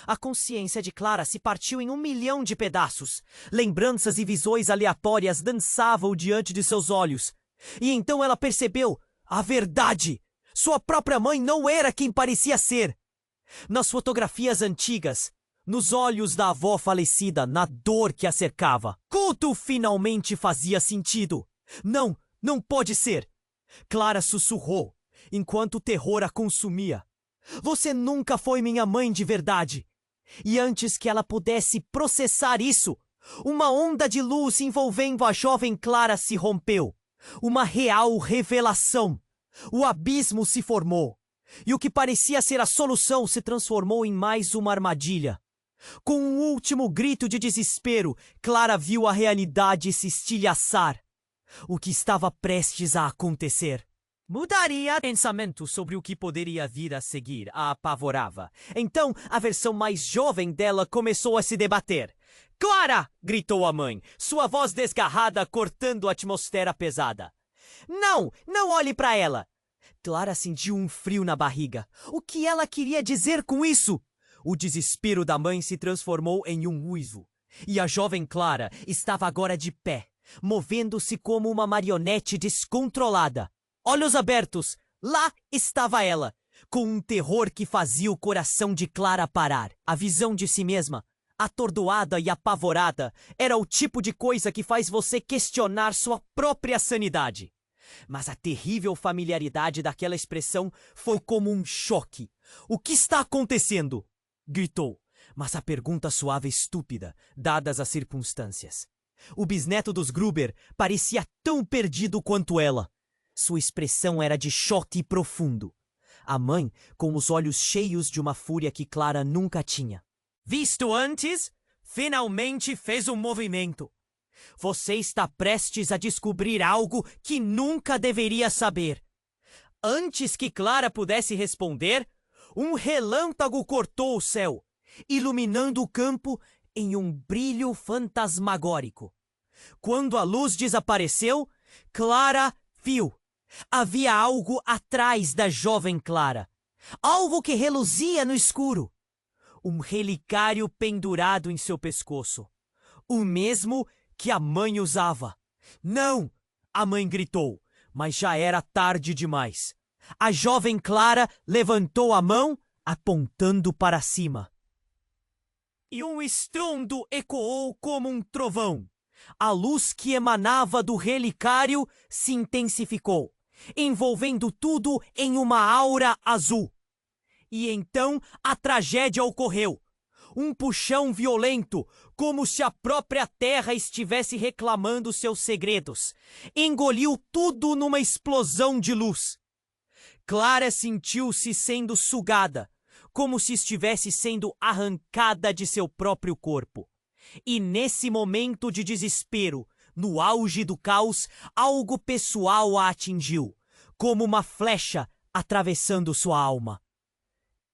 [SPEAKER 1] A consciência de Clara se partiu em 1.000.000 de pedaços. Lembranças e visões aleatórias dançavam diante de seus olhos. E então ela percebeu a verdade. Sua própria mãe não era quem parecia ser. Nas fotografias antigas, nos olhos da avó falecida, na dor que a cercava, tudo finalmente fazia sentido. Não, não pode ser. Clara sussurrou, enquanto o terror a consumia. Você nunca foi minha mãe de verdade. E antes que ela pudesse processar isso, uma onda de luz envolvendo a jovem Clara se rompeu. Uma real revelação. O abismo se formou, e o que parecia ser a solução se transformou em mais uma armadilha. Com um último grito de desespero, Clara viu a realidade se estilhaçar. O que estava prestes a acontecer mudaria pensamento sobre o que poderia vir a seguir, a apavorava. Então, a versão mais jovem dela começou a se debater. Clara! Gritou a mãe, sua voz desgarrada cortando a atmosfera pesada. Não! Não olhe para ela! Clara sentiu um frio na barriga. O que ela queria dizer com isso? O desespero da mãe se transformou em um uivo. E a jovem Clara estava agora de pé, movendo-se como uma marionete descontrolada. Olhos abertos, lá estava ela, com um terror que fazia o coração de Clara parar. A visão de si mesma, atordoada e apavorada, era o tipo de coisa que faz você questionar sua própria sanidade. Mas a terrível familiaridade daquela expressão foi como um choque. O que está acontecendo? Gritou, mas a pergunta soava estúpida, dadas as circunstâncias. O bisneto dos Gruber parecia tão perdido quanto ela. Sua expressão era de choque profundo. A mãe, com os olhos cheios de uma fúria que Clara nunca tinha visto antes, finalmente fez um movimento. Você está prestes a descobrir algo que nunca deveria saber. Antes que Clara pudesse responder, um relâmpago cortou o céu, iluminando o campo em um brilho fantasmagórico. Quando a luz desapareceu, Clara viu. Havia algo atrás da jovem Clara. Algo que reluzia no escuro. Um relicário pendurado em seu pescoço. O mesmo que a mãe usava. Não! A mãe gritou, mas já era tarde demais. A jovem Clara levantou a mão, apontando para cima. E um estrondo ecoou como um trovão. A luz que emanava do relicário se intensificou, envolvendo tudo em uma aura azul. E então a tragédia ocorreu. Um puxão violento, como se a própria terra estivesse reclamando seus segredos, engoliu tudo numa explosão de luz. Clara sentiu-se sendo sugada, como se estivesse sendo arrancada de seu próprio corpo. E nesse momento de desespero, no auge do caos, algo pessoal a atingiu, como uma flecha atravessando sua alma.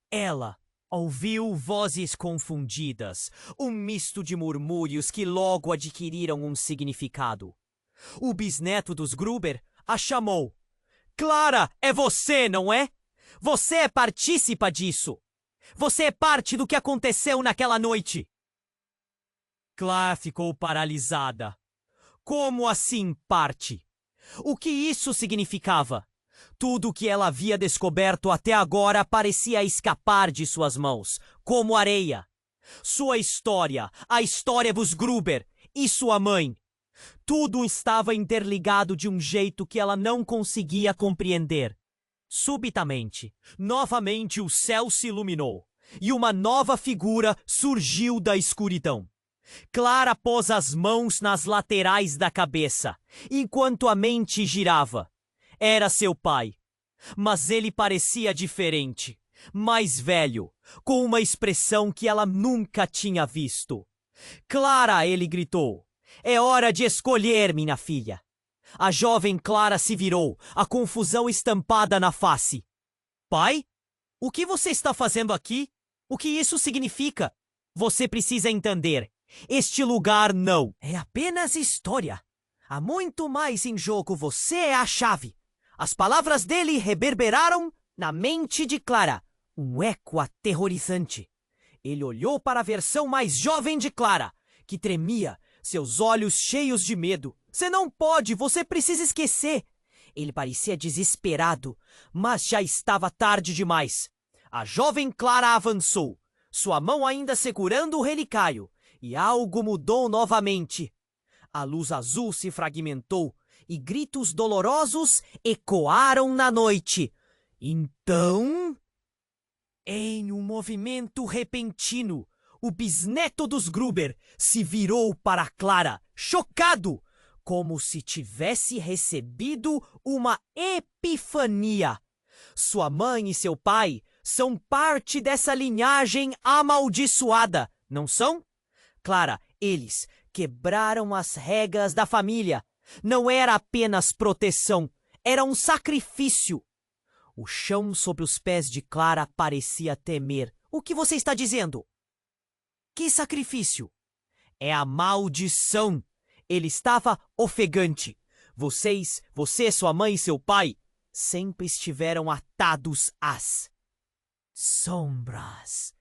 [SPEAKER 1] Ela ouviu vozes confundidas, um misto de murmúrios que logo adquiriram um significado. O bisneto dos Gruber a chamou. Clara, é você, não é? Você é partícipa disso. Você é parte do que aconteceu naquela noite. Clara ficou paralisada. Como assim parte? O que isso significava? Tudo o que ela havia descoberto até agora parecia escapar de suas mãos, como areia. Sua história, a história dos Gruber e sua mãe. Tudo estava interligado de um jeito que ela não conseguia compreender. Subitamente, novamente o céu se iluminou e uma nova figura surgiu da escuridão. Clara pôs as mãos nas laterais da cabeça, enquanto a mente girava. Era seu pai, mas ele parecia diferente, mais velho, com uma expressão que ela nunca tinha visto. Clara, ele gritou, é hora de escolher, minha filha. A jovem Clara se virou, a confusão estampada na face. Pai? O que você está fazendo aqui? O que isso significa? Você precisa entender. Este lugar não é apenas história. Há muito mais em jogo. Você é a chave. As palavras dele reverberaram na mente de Clara. Um eco aterrorizante. Ele olhou para a versão mais jovem de Clara, que tremia, seus olhos cheios de medo. Você não pode, você precisa esquecer. Ele parecia desesperado, mas já estava tarde demais. A jovem Clara avançou, sua mão ainda segurando o relicário, e algo mudou novamente. A luz azul se fragmentou e gritos dolorosos ecoaram na noite. Então, em um movimento repentino, o bisneto dos Gruber se virou para Clara, chocado, como se tivesse recebido uma epifania. Sua mãe e seu pai são parte dessa linhagem amaldiçoada, não são? Clara, eles quebraram as regras da família. Não era apenas proteção, era um sacrifício. O chão sob os pés de Clara parecia temer. O que você está dizendo? Que sacrifício? É a maldição. Ele estava ofegante. Você, sua mãe e seu pai sempre estiveram atados às sombras.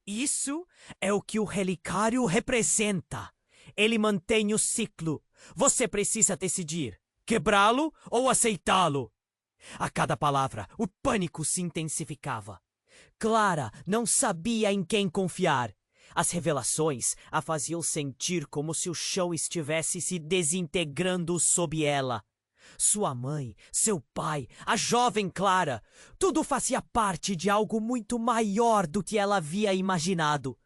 [SPEAKER 1] Isso é o que o relicário representa. Ele mantém o ciclo. Você precisa decidir, quebrá-lo ou aceitá-lo. A cada palavra, o pânico se intensificava. Clara não sabia em quem confiar. As revelações a faziam sentir como se o chão estivesse se desintegrando sob ela. Sua mãe, seu pai, a jovem Clara, tudo fazia parte de algo muito maior do que ela havia imaginado.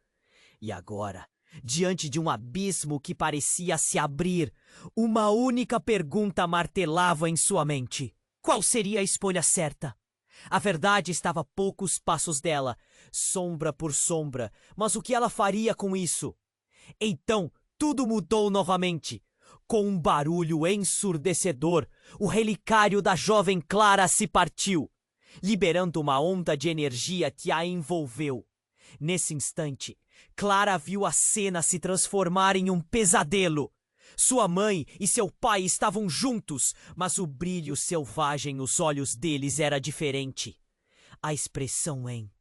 [SPEAKER 1] E agora, diante de um abismo que parecia se abrir, uma única pergunta martelava em sua mente. Qual seria a escolha certa? A verdade estava a poucos passos dela, sombra por sombra, mas o que ela faria com isso? Então, tudo mudou novamente. Com um barulho ensurdecedor, o relicário da jovem Clara se partiu, liberando uma onda de energia que a envolveu. Nesse instante, Clara viu a cena se transformar em um pesadelo. Sua mãe e seu pai estavam juntos, mas o brilho selvagem nos olhos deles era diferente. A expressão em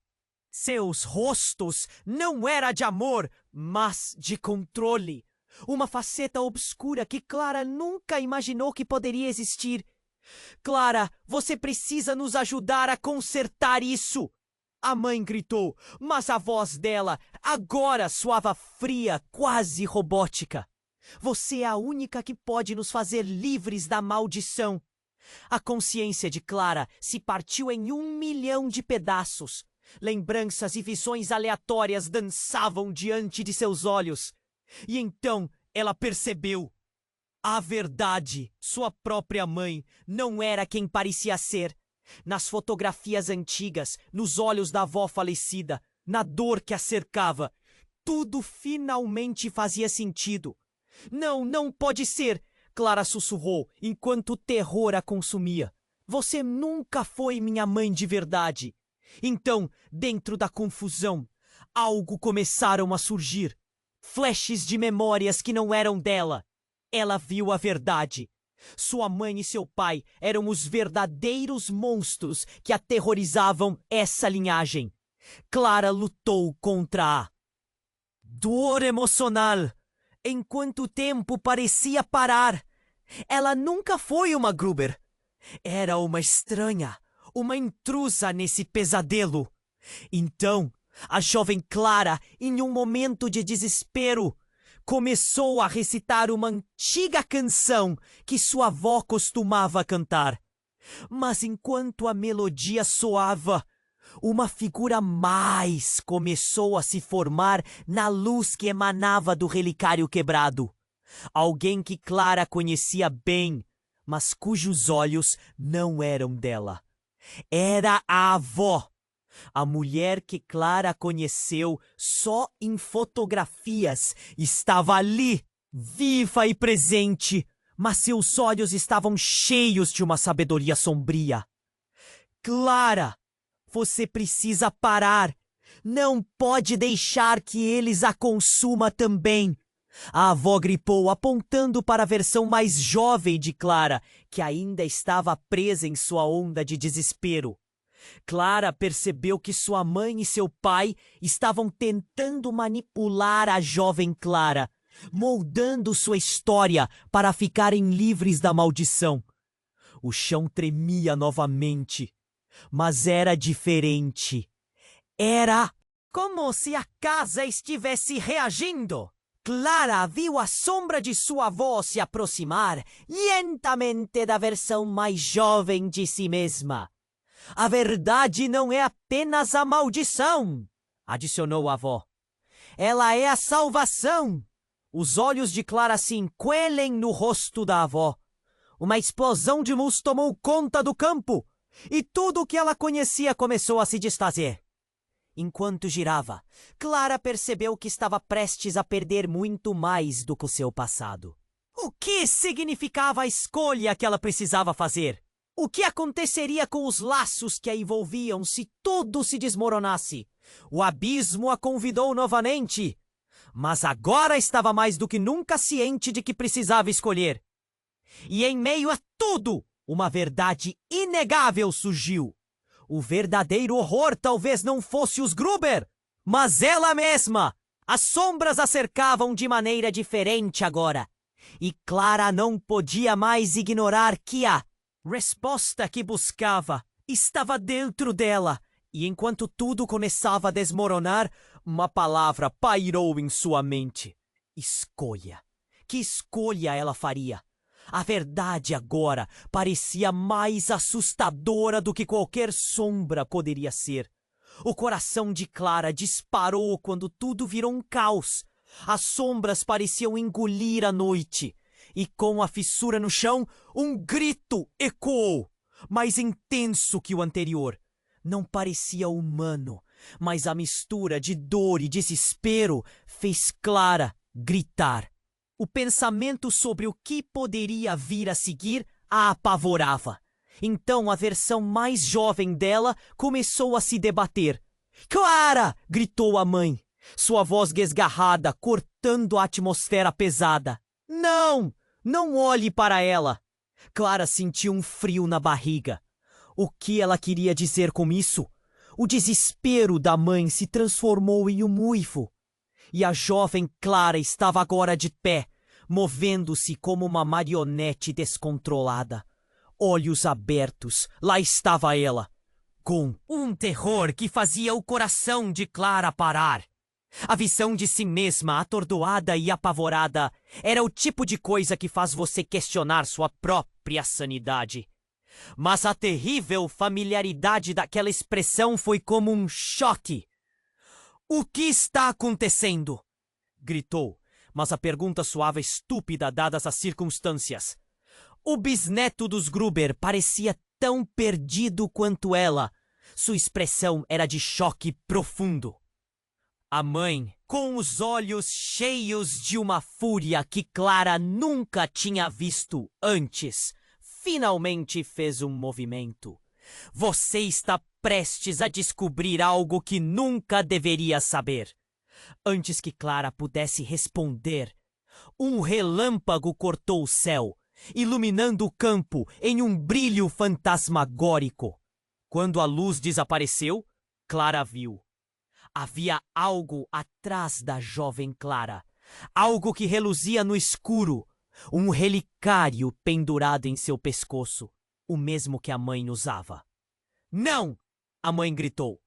[SPEAKER 1] seus rostos não era de amor, mas de controle. Uma faceta obscura que Clara nunca imaginou que poderia existir. Clara, você precisa nos ajudar a consertar isso! A mãe gritou, mas a voz dela agora soava fria, quase robótica. Você é a única que pode nos fazer livres da maldição. A consciência de Clara se partiu em 1.000.000 de pedaços. Lembranças e visões aleatórias dançavam diante de seus olhos. E então ela percebeu. A verdade, sua própria mãe, não era quem parecia ser. Nas fotografias antigas, nos olhos da avó falecida, na dor que a cercava, tudo finalmente fazia sentido. Não, não pode ser! Clara sussurrou, enquanto o terror a consumia. Você nunca foi minha mãe de verdade. Então, dentro da confusão, algo começaram a surgir. Flashes de memórias que não eram dela. Ela viu a verdade. Sua mãe e seu pai eram os verdadeiros monstros que aterrorizavam essa linhagem. Clara lutou contra a dor emocional, enquanto o tempo parecia parar. Ela nunca foi uma Gruber. Era uma estranha, uma intrusa nesse pesadelo. Então, a jovem Clara, em um momento de desespero, começou a recitar uma antiga canção que sua avó costumava cantar. Mas enquanto a melodia soava, uma figura mais começou a se formar na luz que emanava do relicário quebrado. Alguém que Clara conhecia bem, mas cujos olhos não eram dela. Era a avó. A mulher que Clara conheceu só em fotografias estava ali, viva e presente, mas seus olhos estavam cheios de uma sabedoria sombria. Clara, você precisa parar. Não pode deixar que eles a consuma também. A avó gripou, apontando para a versão mais jovem de Clara, que ainda estava presa em sua onda de desespero. Clara percebeu que sua mãe e seu pai estavam tentando manipular a jovem Clara, moldando sua história para ficarem livres da maldição. O chão tremia novamente, mas era diferente. Era como se a casa estivesse reagindo. Clara viu a sombra de sua avó se aproximar lentamente da versão mais jovem de si mesma. A verdade não é apenas a maldição, adicionou a avó. Ela é a salvação. Os olhos de Clara se encoelhem no rosto da avó. Uma explosão de luz tomou conta do campo e tudo o que ela conhecia começou a se desfazer. Enquanto girava, Clara percebeu que estava prestes a perder muito mais do que o seu passado. O que significava a escolha que ela precisava fazer? O que aconteceria com os laços que a envolviam se tudo se desmoronasse? O abismo a convidou novamente, mas agora estava mais do que nunca ciente de que precisava escolher. E em meio a tudo, uma verdade inegável surgiu. O verdadeiro horror talvez não fosse os Gruber, mas ela mesma. As sombras a cercavam de maneira diferente agora. E Clara não podia mais ignorar que a resposta que buscava estava dentro dela. E enquanto tudo começava a desmoronar, uma palavra pairou em sua mente. Escolha. Que escolha ela faria? A verdade agora parecia mais assustadora do que qualquer sombra poderia ser. O coração de Clara disparou quando tudo virou um caos. As sombras pareciam engolir a noite. E com a fissura no chão, um grito ecoou, mais intenso que o anterior. Não parecia humano, mas a mistura de dor e desespero fez Clara gritar. O pensamento sobre o que poderia vir a seguir a apavorava. Então a versão mais jovem dela começou a se debater. "Clara!" gritou a mãe, sua voz esgarrada, cortando a atmosfera pesada. "Não! Não olhe para ela!" Clara sentiu um frio na barriga. O que ela queria dizer com isso? O desespero da mãe se transformou em um uivo. E a jovem Clara estava agora de pé, movendo-se como uma marionete descontrolada. Olhos abertos, lá estava ela, com um terror que fazia o coração de Clara parar. A visão de si mesma, atordoada e apavorada, era o tipo de coisa que faz você questionar sua própria sanidade. Mas a terrível familiaridade daquela expressão foi como um choque. "O que está acontecendo?" gritou, mas a pergunta soava estúpida dadas as circunstâncias. O bisneto dos Gruber parecia tão perdido quanto ela. Sua expressão era de choque profundo. A mãe, com os olhos cheios de uma fúria que Clara nunca tinha visto antes, finalmente fez um movimento. "Você está prestes a descobrir algo que nunca deveria saber." Antes que Clara pudesse responder, um relâmpago cortou o céu, iluminando o campo em um brilho fantasmagórico. Quando a luz desapareceu, Clara viu. Havia algo atrás da jovem Clara, algo que reluzia no escuro, um relicário pendurado em seu pescoço, o mesmo que a mãe usava. "Não!" a mãe gritou,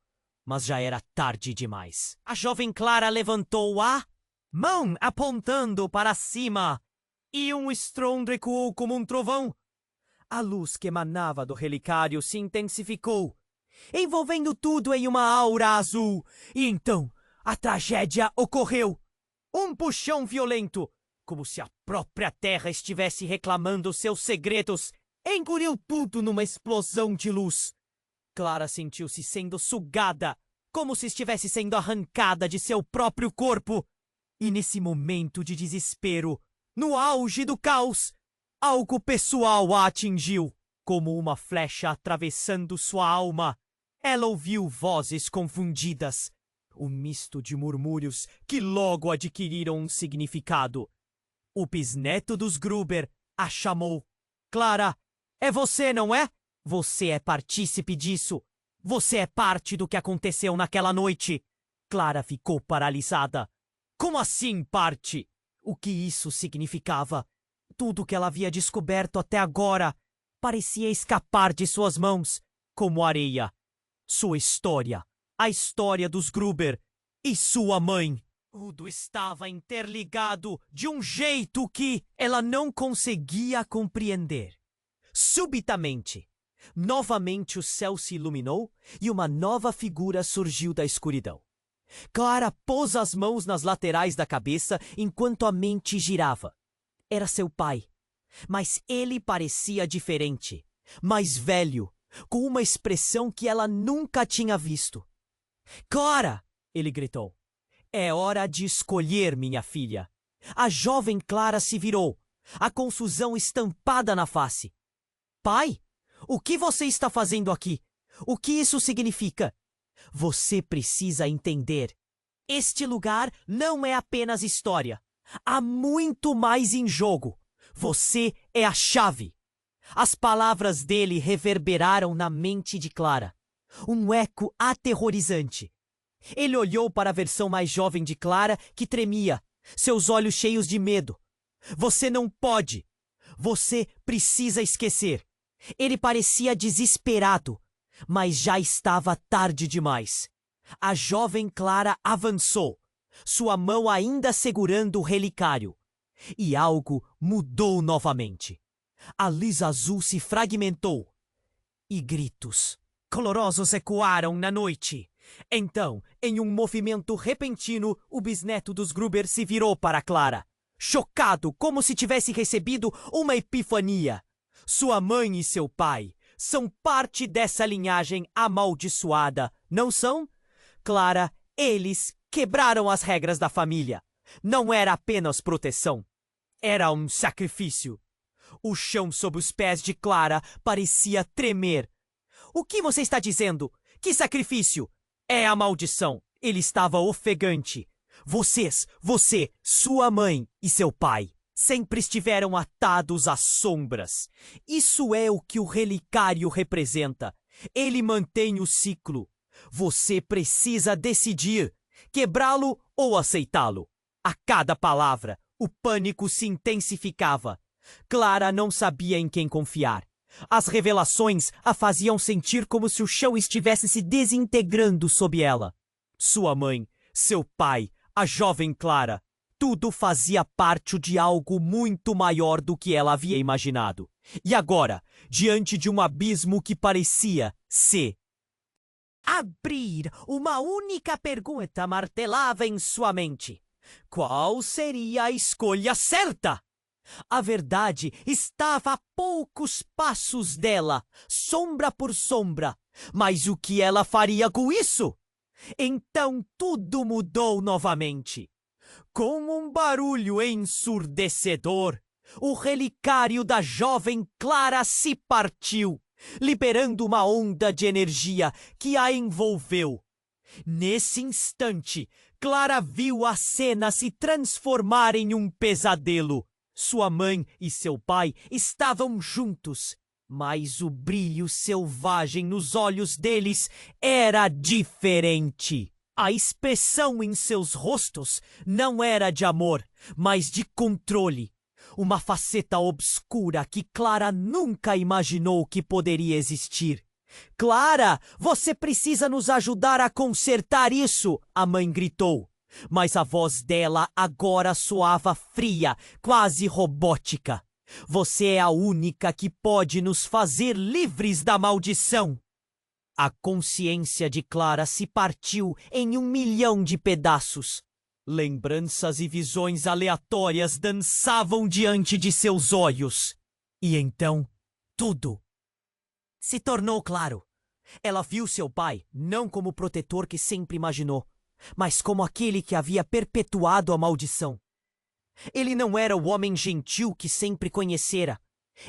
[SPEAKER 1] mas já era tarde demais. A jovem Clara levantou a mão apontando para cima, e um estrondo ecoou como um trovão. A luz que emanava do relicário se intensificou, envolvendo tudo em uma aura azul. E então, a tragédia ocorreu. Um puxão violento, como se a própria terra estivesse reclamando seus segredos, engoliu tudo numa explosão de luz. Clara sentiu-se sendo sugada, como se estivesse sendo arrancada de seu próprio corpo. E nesse momento de desespero, no auge do caos, algo pessoal a atingiu, como uma flecha atravessando sua alma. Ela ouviu vozes confundidas, um misto de murmúrios que logo adquiriram um significado. O bisneto dos Gruber a chamou. "Clara, é você, não é? Você é partícipe disso. Você é parte do que aconteceu naquela noite." Clara ficou paralisada. Como assim, parte? O que isso significava? Tudo que ela havia descoberto até agora parecia escapar de suas mãos, como areia. Sua história, a história dos Gruber e sua mãe. Tudo estava interligado de um jeito que ela não conseguia compreender. Subitamente, novamente o céu se iluminou e uma nova figura surgiu da escuridão. Clara pôs as mãos nas laterais da cabeça enquanto a mente girava. Era seu pai, mas ele parecia diferente, mais velho, com uma expressão que ela nunca tinha visto. "Clara!" ele gritou. "É hora de escolher, minha filha." A jovem Clara se virou, a confusão estampada na face. "Pai, o que você está fazendo aqui? O que isso significa?" "Você precisa entender. Este lugar não é apenas história. Há muito mais em jogo. Você é a chave." As palavras dele reverberaram na mente de Clara. Um eco aterrorizante. Ele olhou para a versão mais jovem de Clara, que tremia, seus olhos cheios de medo. "Você não pode. Você precisa esquecer." Ele parecia desesperado, mas já estava tarde demais. A jovem Clara avançou, sua mão ainda segurando o relicário. E algo mudou novamente. A luz azul se fragmentou. E gritos colorosos ecoaram na noite. Então, em um movimento repentino, o bisneto dos Gruber se virou para Clara, chocado como se tivesse recebido uma epifania. Sua mãe e seu pai são parte dessa linhagem amaldiçoada, não são? Clara, eles quebraram as regras da família. Não era apenas proteção. Era um sacrifício. O chão sob os pés de Clara parecia tremer. O que você está dizendo? Que sacrifício? É a maldição. Ele estava ofegante. Você, sua mãe e seu pai sempre estiveram atados às sombras. Isso é o que o relicário representa. Ele mantém o ciclo. Você precisa decidir, quebrá-lo ou aceitá-lo. A cada palavra, o pânico se intensificava. Clara não sabia em quem confiar. As revelações a faziam sentir como se o chão estivesse se desintegrando sob ela. Sua mãe, seu pai, a jovem Clara, tudo fazia parte de algo muito maior do que ela havia imaginado. E agora, diante de um abismo que parecia se abrir, uma única pergunta martelava em sua mente. Qual seria a escolha certa? A verdade estava a poucos passos dela, sombra por sombra. Mas o que ela faria com isso? Então tudo mudou novamente. Com um barulho ensurdecedor, o relicário da jovem Clara se partiu, liberando uma onda de energia que a envolveu. Nesse instante, Clara viu a cena se transformar em um pesadelo. Sua mãe e seu pai estavam juntos, mas o brilho selvagem nos olhos deles era diferente. A expressão em seus rostos não era de amor, mas de controle. Uma faceta obscura que Clara nunca imaginou que poderia existir. Clara, você precisa nos ajudar a consertar isso, a mãe gritou. Mas a voz dela agora soava fria, quase robótica. Você é a única que pode nos fazer livres da maldição. A consciência de Clara se partiu em 1.000.000 de pedaços. Lembranças e visões aleatórias dançavam diante de seus olhos. E então, tudo se tornou claro. Ela viu seu pai não como o protetor que sempre imaginou, mas como aquele que havia perpetuado a maldição. Ele não era o homem gentil que sempre conhecera.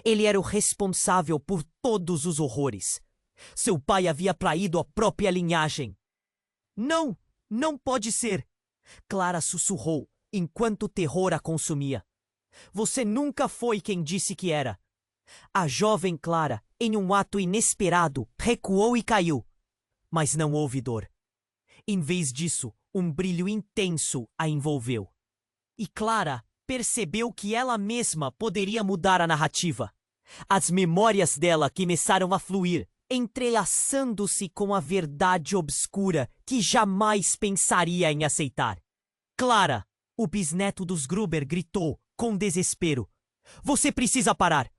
[SPEAKER 1] Ele era o responsável por todos os horrores. Seu pai havia traído a própria linhagem. Não, não pode ser. Clara sussurrou, enquanto o terror a consumia. Você nunca foi quem disse que era. A jovem Clara, em um ato inesperado, recuou e caiu. Mas não houve dor. Em vez disso, um brilho intenso a envolveu. E Clara percebeu que ela mesma poderia mudar a narrativa. As memórias dela começaram a fluir, entrelaçando-se com a verdade obscura que jamais pensaria em aceitar. Clara, o bisneto dos Gruber, gritou com desespero. Você precisa parar.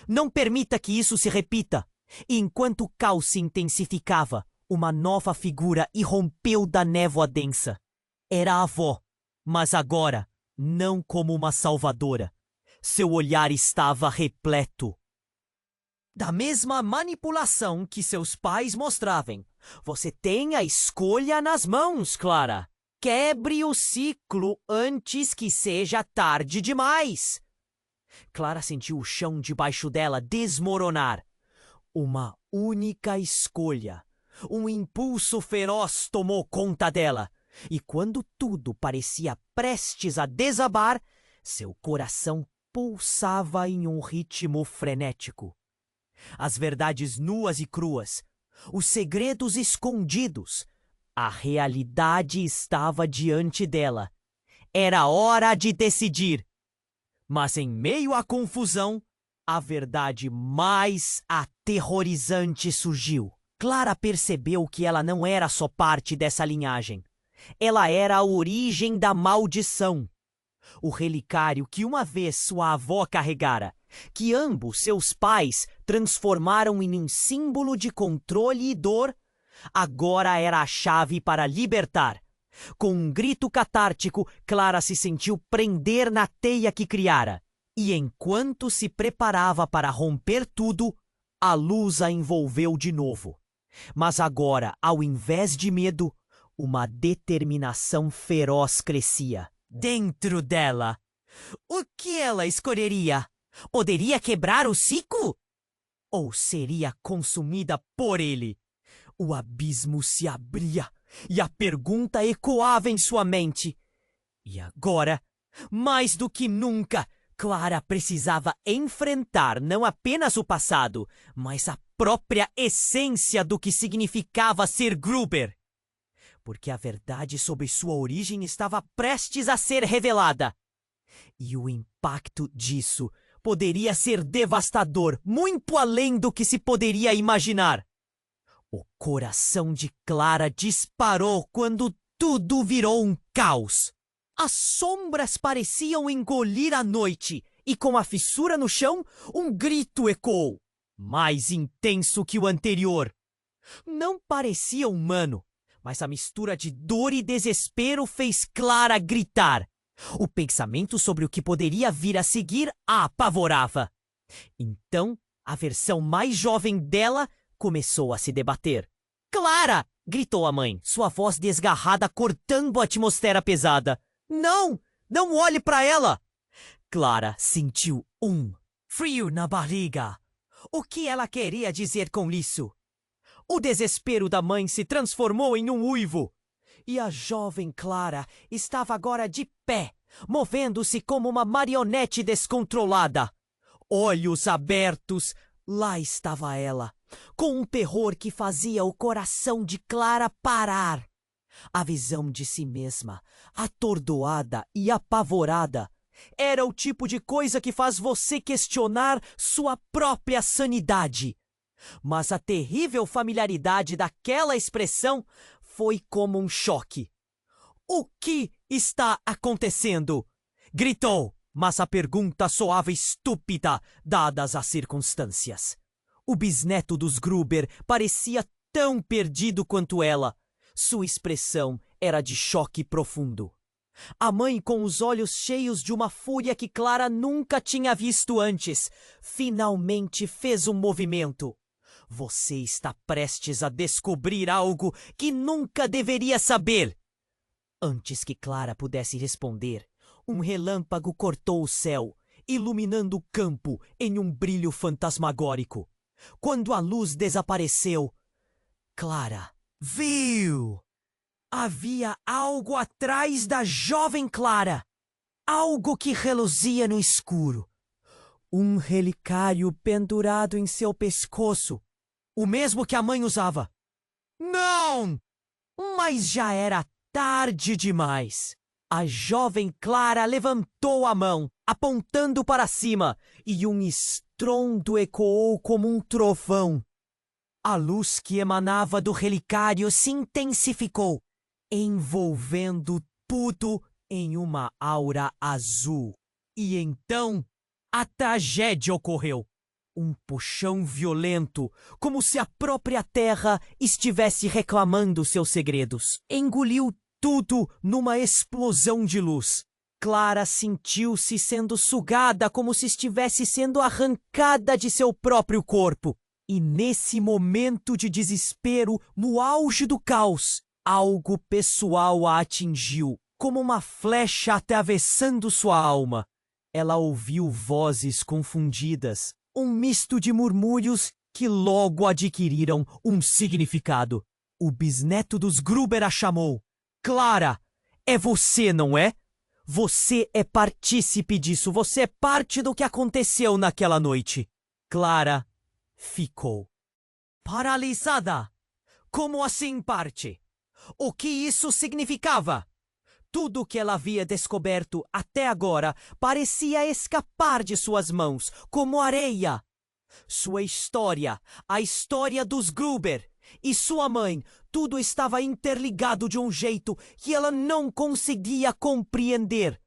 [SPEAKER 1] Não permita que isso se repita. E enquanto o caos se intensificava, uma nova figura irrompeu da névoa densa. Era a avó, mas agora não como uma salvadora. Seu olhar estava repleto da mesma manipulação que seus pais mostravam. Você tem a escolha nas mãos, Clara. Quebre o ciclo antes que seja tarde demais. Clara sentiu o chão debaixo dela desmoronar. Uma única escolha. Um impulso feroz tomou conta dela. E quando tudo parecia prestes a desabar, seu coração pulsava em um ritmo frenético. As verdades nuas e cruas, os segredos escondidos, a realidade estava diante dela. Era hora de decidir. Mas em meio à confusão, a verdade mais aterrorizante surgiu. Clara percebeu que ela não era só parte dessa linhagem. Ela era a origem da maldição. O relicário que uma vez sua avó carregara, que ambos seus pais transformaram em um símbolo de controle e dor, agora era a chave para libertar. Com um grito catártico, Clara se sentiu prender na teia que criara. E enquanto se preparava para romper tudo, a luz a envolveu de novo. Mas agora, ao invés de medo, uma determinação feroz crescia dentro dela. O que ela escolheria? Poderia quebrar o ciclo? Ou seria consumida por ele? O abismo se abria e a pergunta ecoava em sua mente. E agora, mais do que nunca, Clara precisava enfrentar não apenas o passado, mas a própria essência do que significava ser Gruber. Porque a verdade sobre sua origem estava prestes a ser revelada. E o impacto disso poderia ser devastador, muito além do que se poderia imaginar. O coração de Clara disparou quando tudo virou um caos. As sombras pareciam engolir a noite, e com a fissura no chão, um grito ecoou, mais intenso que o anterior. Não parecia humano, mas a mistura de dor e desespero fez Clara gritar. O pensamento sobre o que poderia vir a seguir a apavorava. Então, a versão mais jovem dela começou a se debater. Clara! Gritou a mãe, sua voz desgarrada cortando a atmosfera pesada. Não! Não olhe para ela! Clara sentiu um frio na barriga. O que ela queria dizer com isso? O desespero da mãe se transformou em um uivo. E a jovem Clara estava agora de pé, movendo-se como uma marionete descontrolada. Olhos abertos, lá estava ela, com um terror que fazia o coração de Clara parar. A visão de si mesma, atordoada e apavorada, era o tipo de coisa que faz você questionar sua própria sanidade. Mas a terrível familiaridade daquela expressão foi como um choque. O que está acontecendo? Gritou, mas a pergunta soava estúpida, dadas as circunstâncias. O bisneto dos Gruber parecia tão perdido quanto ela. Sua expressão era de choque profundo. A mãe, com os olhos cheios de uma fúria que Clara nunca tinha visto antes, finalmente fez um movimento. Você está prestes a descobrir algo que nunca deveria saber. Antes que Clara pudesse responder, um relâmpago cortou o céu, iluminando o campo em um brilho fantasmagórico. Quando a luz desapareceu, Clara viu! Havia algo atrás da jovem Clara. Algo que reluzia no escuro. Um relicário pendurado em seu pescoço. O mesmo que a mãe usava. Não! Mas já era tarde demais. A jovem Clara levantou a mão, apontando para cima, e um estrondo ecoou como um trovão. A luz que emanava do relicário se intensificou, envolvendo tudo em uma aura azul. E então, a tragédia ocorreu. Um puxão violento, como se a própria terra estivesse reclamando seus segredos. Engoliu tudo numa explosão de luz. Clara sentiu-se sendo sugada como se estivesse sendo arrancada de seu próprio corpo. E nesse momento de desespero, no auge do caos, algo pessoal a atingiu, como uma flecha atravessando sua alma. Ela ouviu vozes confundidas, um misto de murmúrios que logo adquiriram um significado. O bisneto dos Gruber a chamou. Clara, é você, não é? Você é partícipe disso, você é parte do que aconteceu naquela noite. Clara ficou paralisada. Como assim parte? O que isso significava? Tudo o que ela havia descoberto até agora parecia escapar de suas mãos, como areia. Sua história, a história dos Gruber e sua mãe, tudo estava interligado de um jeito que ela não conseguia compreender.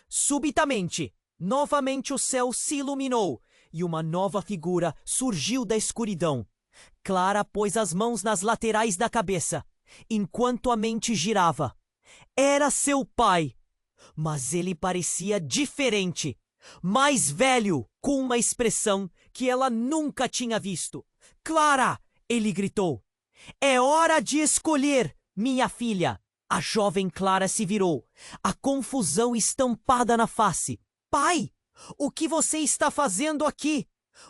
[SPEAKER 1] Subitamente, novamente o céu se iluminou e uma nova figura surgiu da escuridão. Clara pôs as mãos nas laterais da cabeça, enquanto a mente girava. Era seu pai, mas ele parecia diferente, mais velho, com uma expressão que ela nunca tinha visto. Clara! Ele gritou. É hora de escolher, minha filha. A jovem Clara se virou, a confusão estampada na face. Pai, o que você está fazendo aqui?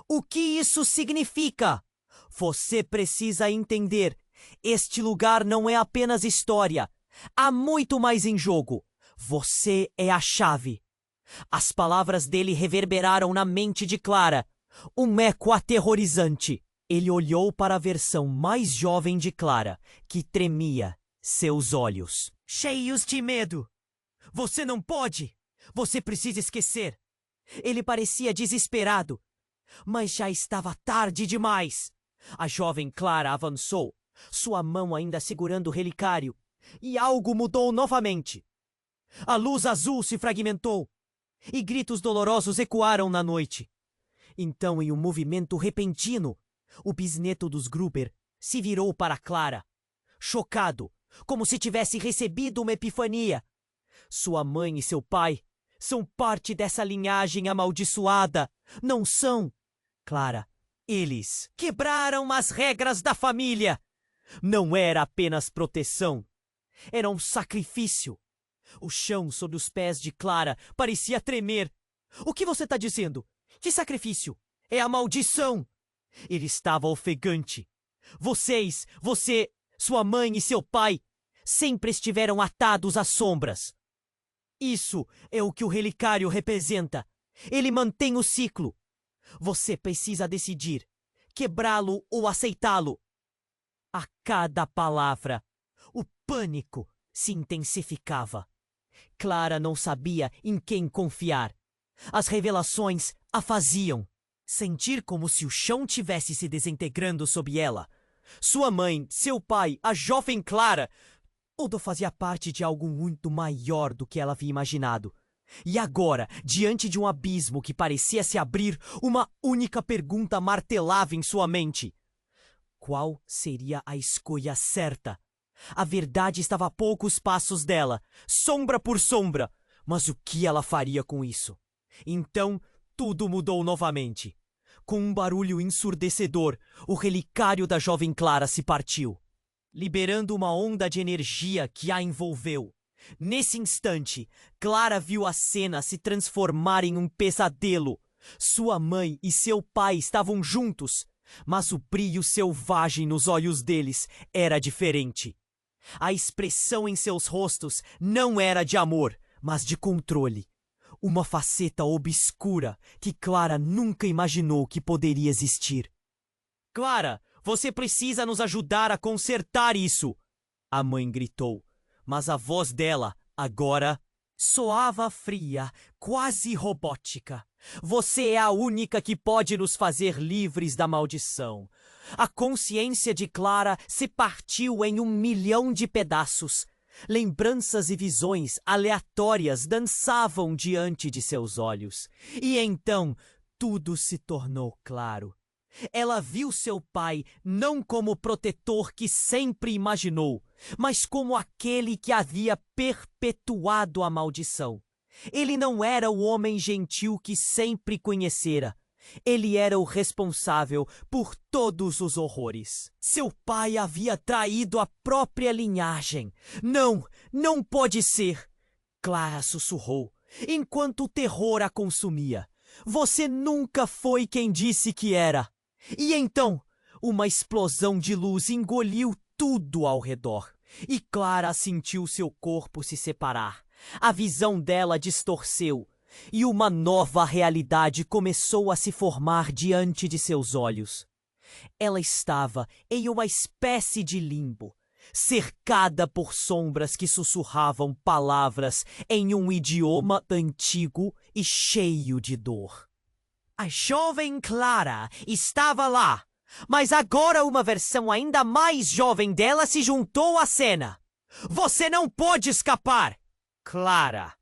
[SPEAKER 1] O que isso significa? Você precisa entender. Este lugar não é apenas história. Há muito mais em jogo. Você é a chave. As palavras dele reverberaram na mente de Clara. Um eco aterrorizante. Ele olhou para a versão mais jovem de Clara, que tremia, seus olhos cheios de medo. Você não pode! Você precisa esquecer! Ele parecia desesperado, mas já estava tarde demais. A jovem Clara avançou, sua mão ainda segurando o relicário, e algo mudou novamente. A luz azul se fragmentou, e gritos dolorosos ecoaram na noite. Então, em um movimento repentino, o bisneto dos Gruber se virou para Clara, chocado, como se tivesse recebido uma epifania. Sua mãe e seu pai são parte dessa linhagem amaldiçoada. Não são, Clara. Eles quebraram as regras da família. Não era apenas proteção. Era um sacrifício. O chão sob os pés de Clara parecia tremer. O que você está dizendo? Que sacrifício? É a maldição! Ele estava ofegante. Você, sua mãe e seu pai sempre estiveram atados às sombras. Isso é o que o relicário representa. Ele mantém o ciclo. Você precisa decidir, quebrá-lo ou aceitá-lo. A cada palavra, o pânico se intensificava. Clara não sabia em quem confiar. As revelações a faziam sentir como se o chão tivesse se desintegrando sob ela. Sua mãe, seu pai, a jovem Clara, tudo fazia parte de algo muito maior do que ela havia imaginado. E agora, diante de um abismo que parecia se abrir, uma única pergunta martelava em sua mente. Qual seria a escolha certa? A verdade estava a poucos passos dela, sombra por sombra. Mas o que ela faria com isso? Então, tudo mudou novamente. Com um barulho ensurdecedor, o relicário da jovem Clara se partiu, liberando uma onda de energia que a envolveu. Nesse instante, Clara viu a cena se transformar em um pesadelo. Sua mãe e seu pai estavam juntos, mas o brilho selvagem nos olhos deles era diferente. A expressão em seus rostos não era de amor, mas de controle. Uma faceta obscura que Clara nunca imaginou que poderia existir. Clara, você precisa nos ajudar a consertar isso! A mãe gritou, mas a voz dela, agora, soava fria, quase robótica. Você é a única que pode nos fazer livres da maldição. A consciência de Clara se partiu em 1.000.000 de pedaços. Lembranças e visões aleatórias dançavam diante de seus olhos. E então, tudo se tornou claro. Ela viu seu pai não como o protetor que sempre imaginou, mas como aquele que havia perpetuado a maldição. Ele não era o homem gentil que sempre conhecera. Ele era o responsável por todos os horrores. Seu pai havia traído a própria linhagem. Não, não pode ser! Clara sussurrou, enquanto o terror a consumia. Você nunca foi quem disse que era. E então, uma explosão de luz engoliu tudo ao redor. E Clara sentiu seu corpo se separar. A visão dela distorceu. E uma nova realidade começou a se formar diante de seus olhos. Ela estava em uma espécie de limbo, cercada por sombras que sussurravam palavras em um idioma antigo e cheio de dor. A jovem Clara estava lá, mas agora uma versão ainda mais jovem dela se juntou à cena. Você não pode escapar, Clara!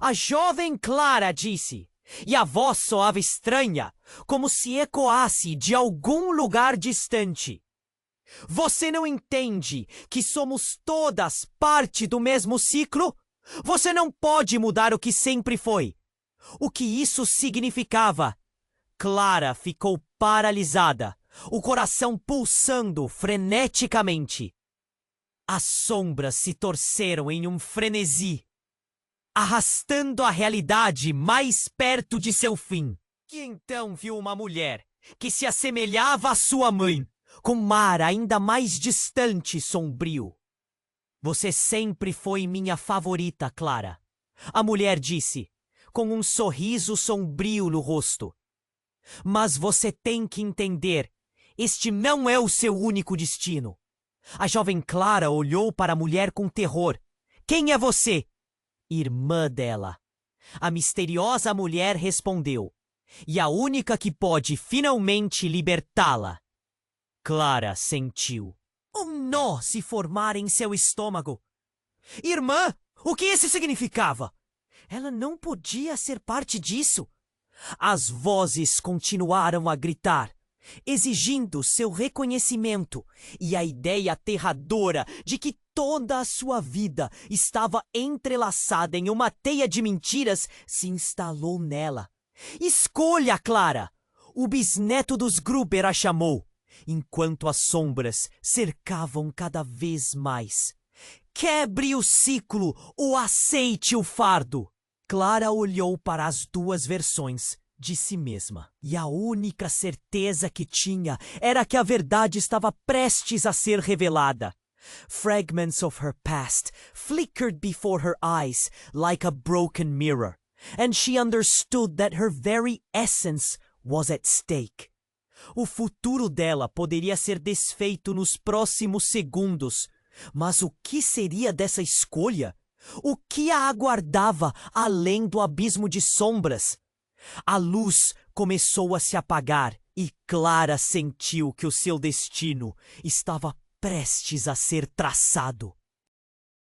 [SPEAKER 1] A jovem Clara disse, e a voz soava estranha, como se ecoasse de algum lugar distante. Você não entende que somos todas parte do mesmo ciclo? Você não pode mudar o que sempre foi. O que isso significava? Clara ficou paralisada, o coração pulsando freneticamente. As sombras se torceram em um frenesi, arrastando a realidade mais perto de seu fim. Que então viu uma mulher que se assemelhava à sua mãe, com um mar ainda mais distante e sombrio. Você sempre foi minha favorita, Clara, a mulher disse, com um sorriso sombrio no rosto. Mas você tem que entender, este não é o seu único destino. A jovem Clara olhou para a mulher com terror. Quem é você? Irmã dela. A misteriosa mulher respondeu. E a única que pode finalmente libertá-la. Clara sentiu um nó se formar em seu estômago. Irmã, o que isso significava? Ela não podia ser parte disso. As vozes continuaram a gritar, exigindo seu reconhecimento, e a ideia aterradora de que toda a sua vida estava entrelaçada em uma teia de mentiras se instalou nela. Escolha, Clara! O bisneto dos Gruber a chamou, enquanto as sombras cercavam cada vez mais. Quebre o ciclo ou aceite o fardo! Clara olhou para as duas versões de si mesma, e a única certeza que tinha era que a verdade estava prestes a ser revelada. Fragments of her past flickered before her eyes like a broken mirror, and she understood that her very essence was at stake. O futuro dela poderia ser desfeito nos próximos segundos, mas o que seria dessa escolha? O que a aguardava além do abismo de sombras? A luz começou a se apagar e Clara sentiu que o seu destino estava prestes a ser traçado.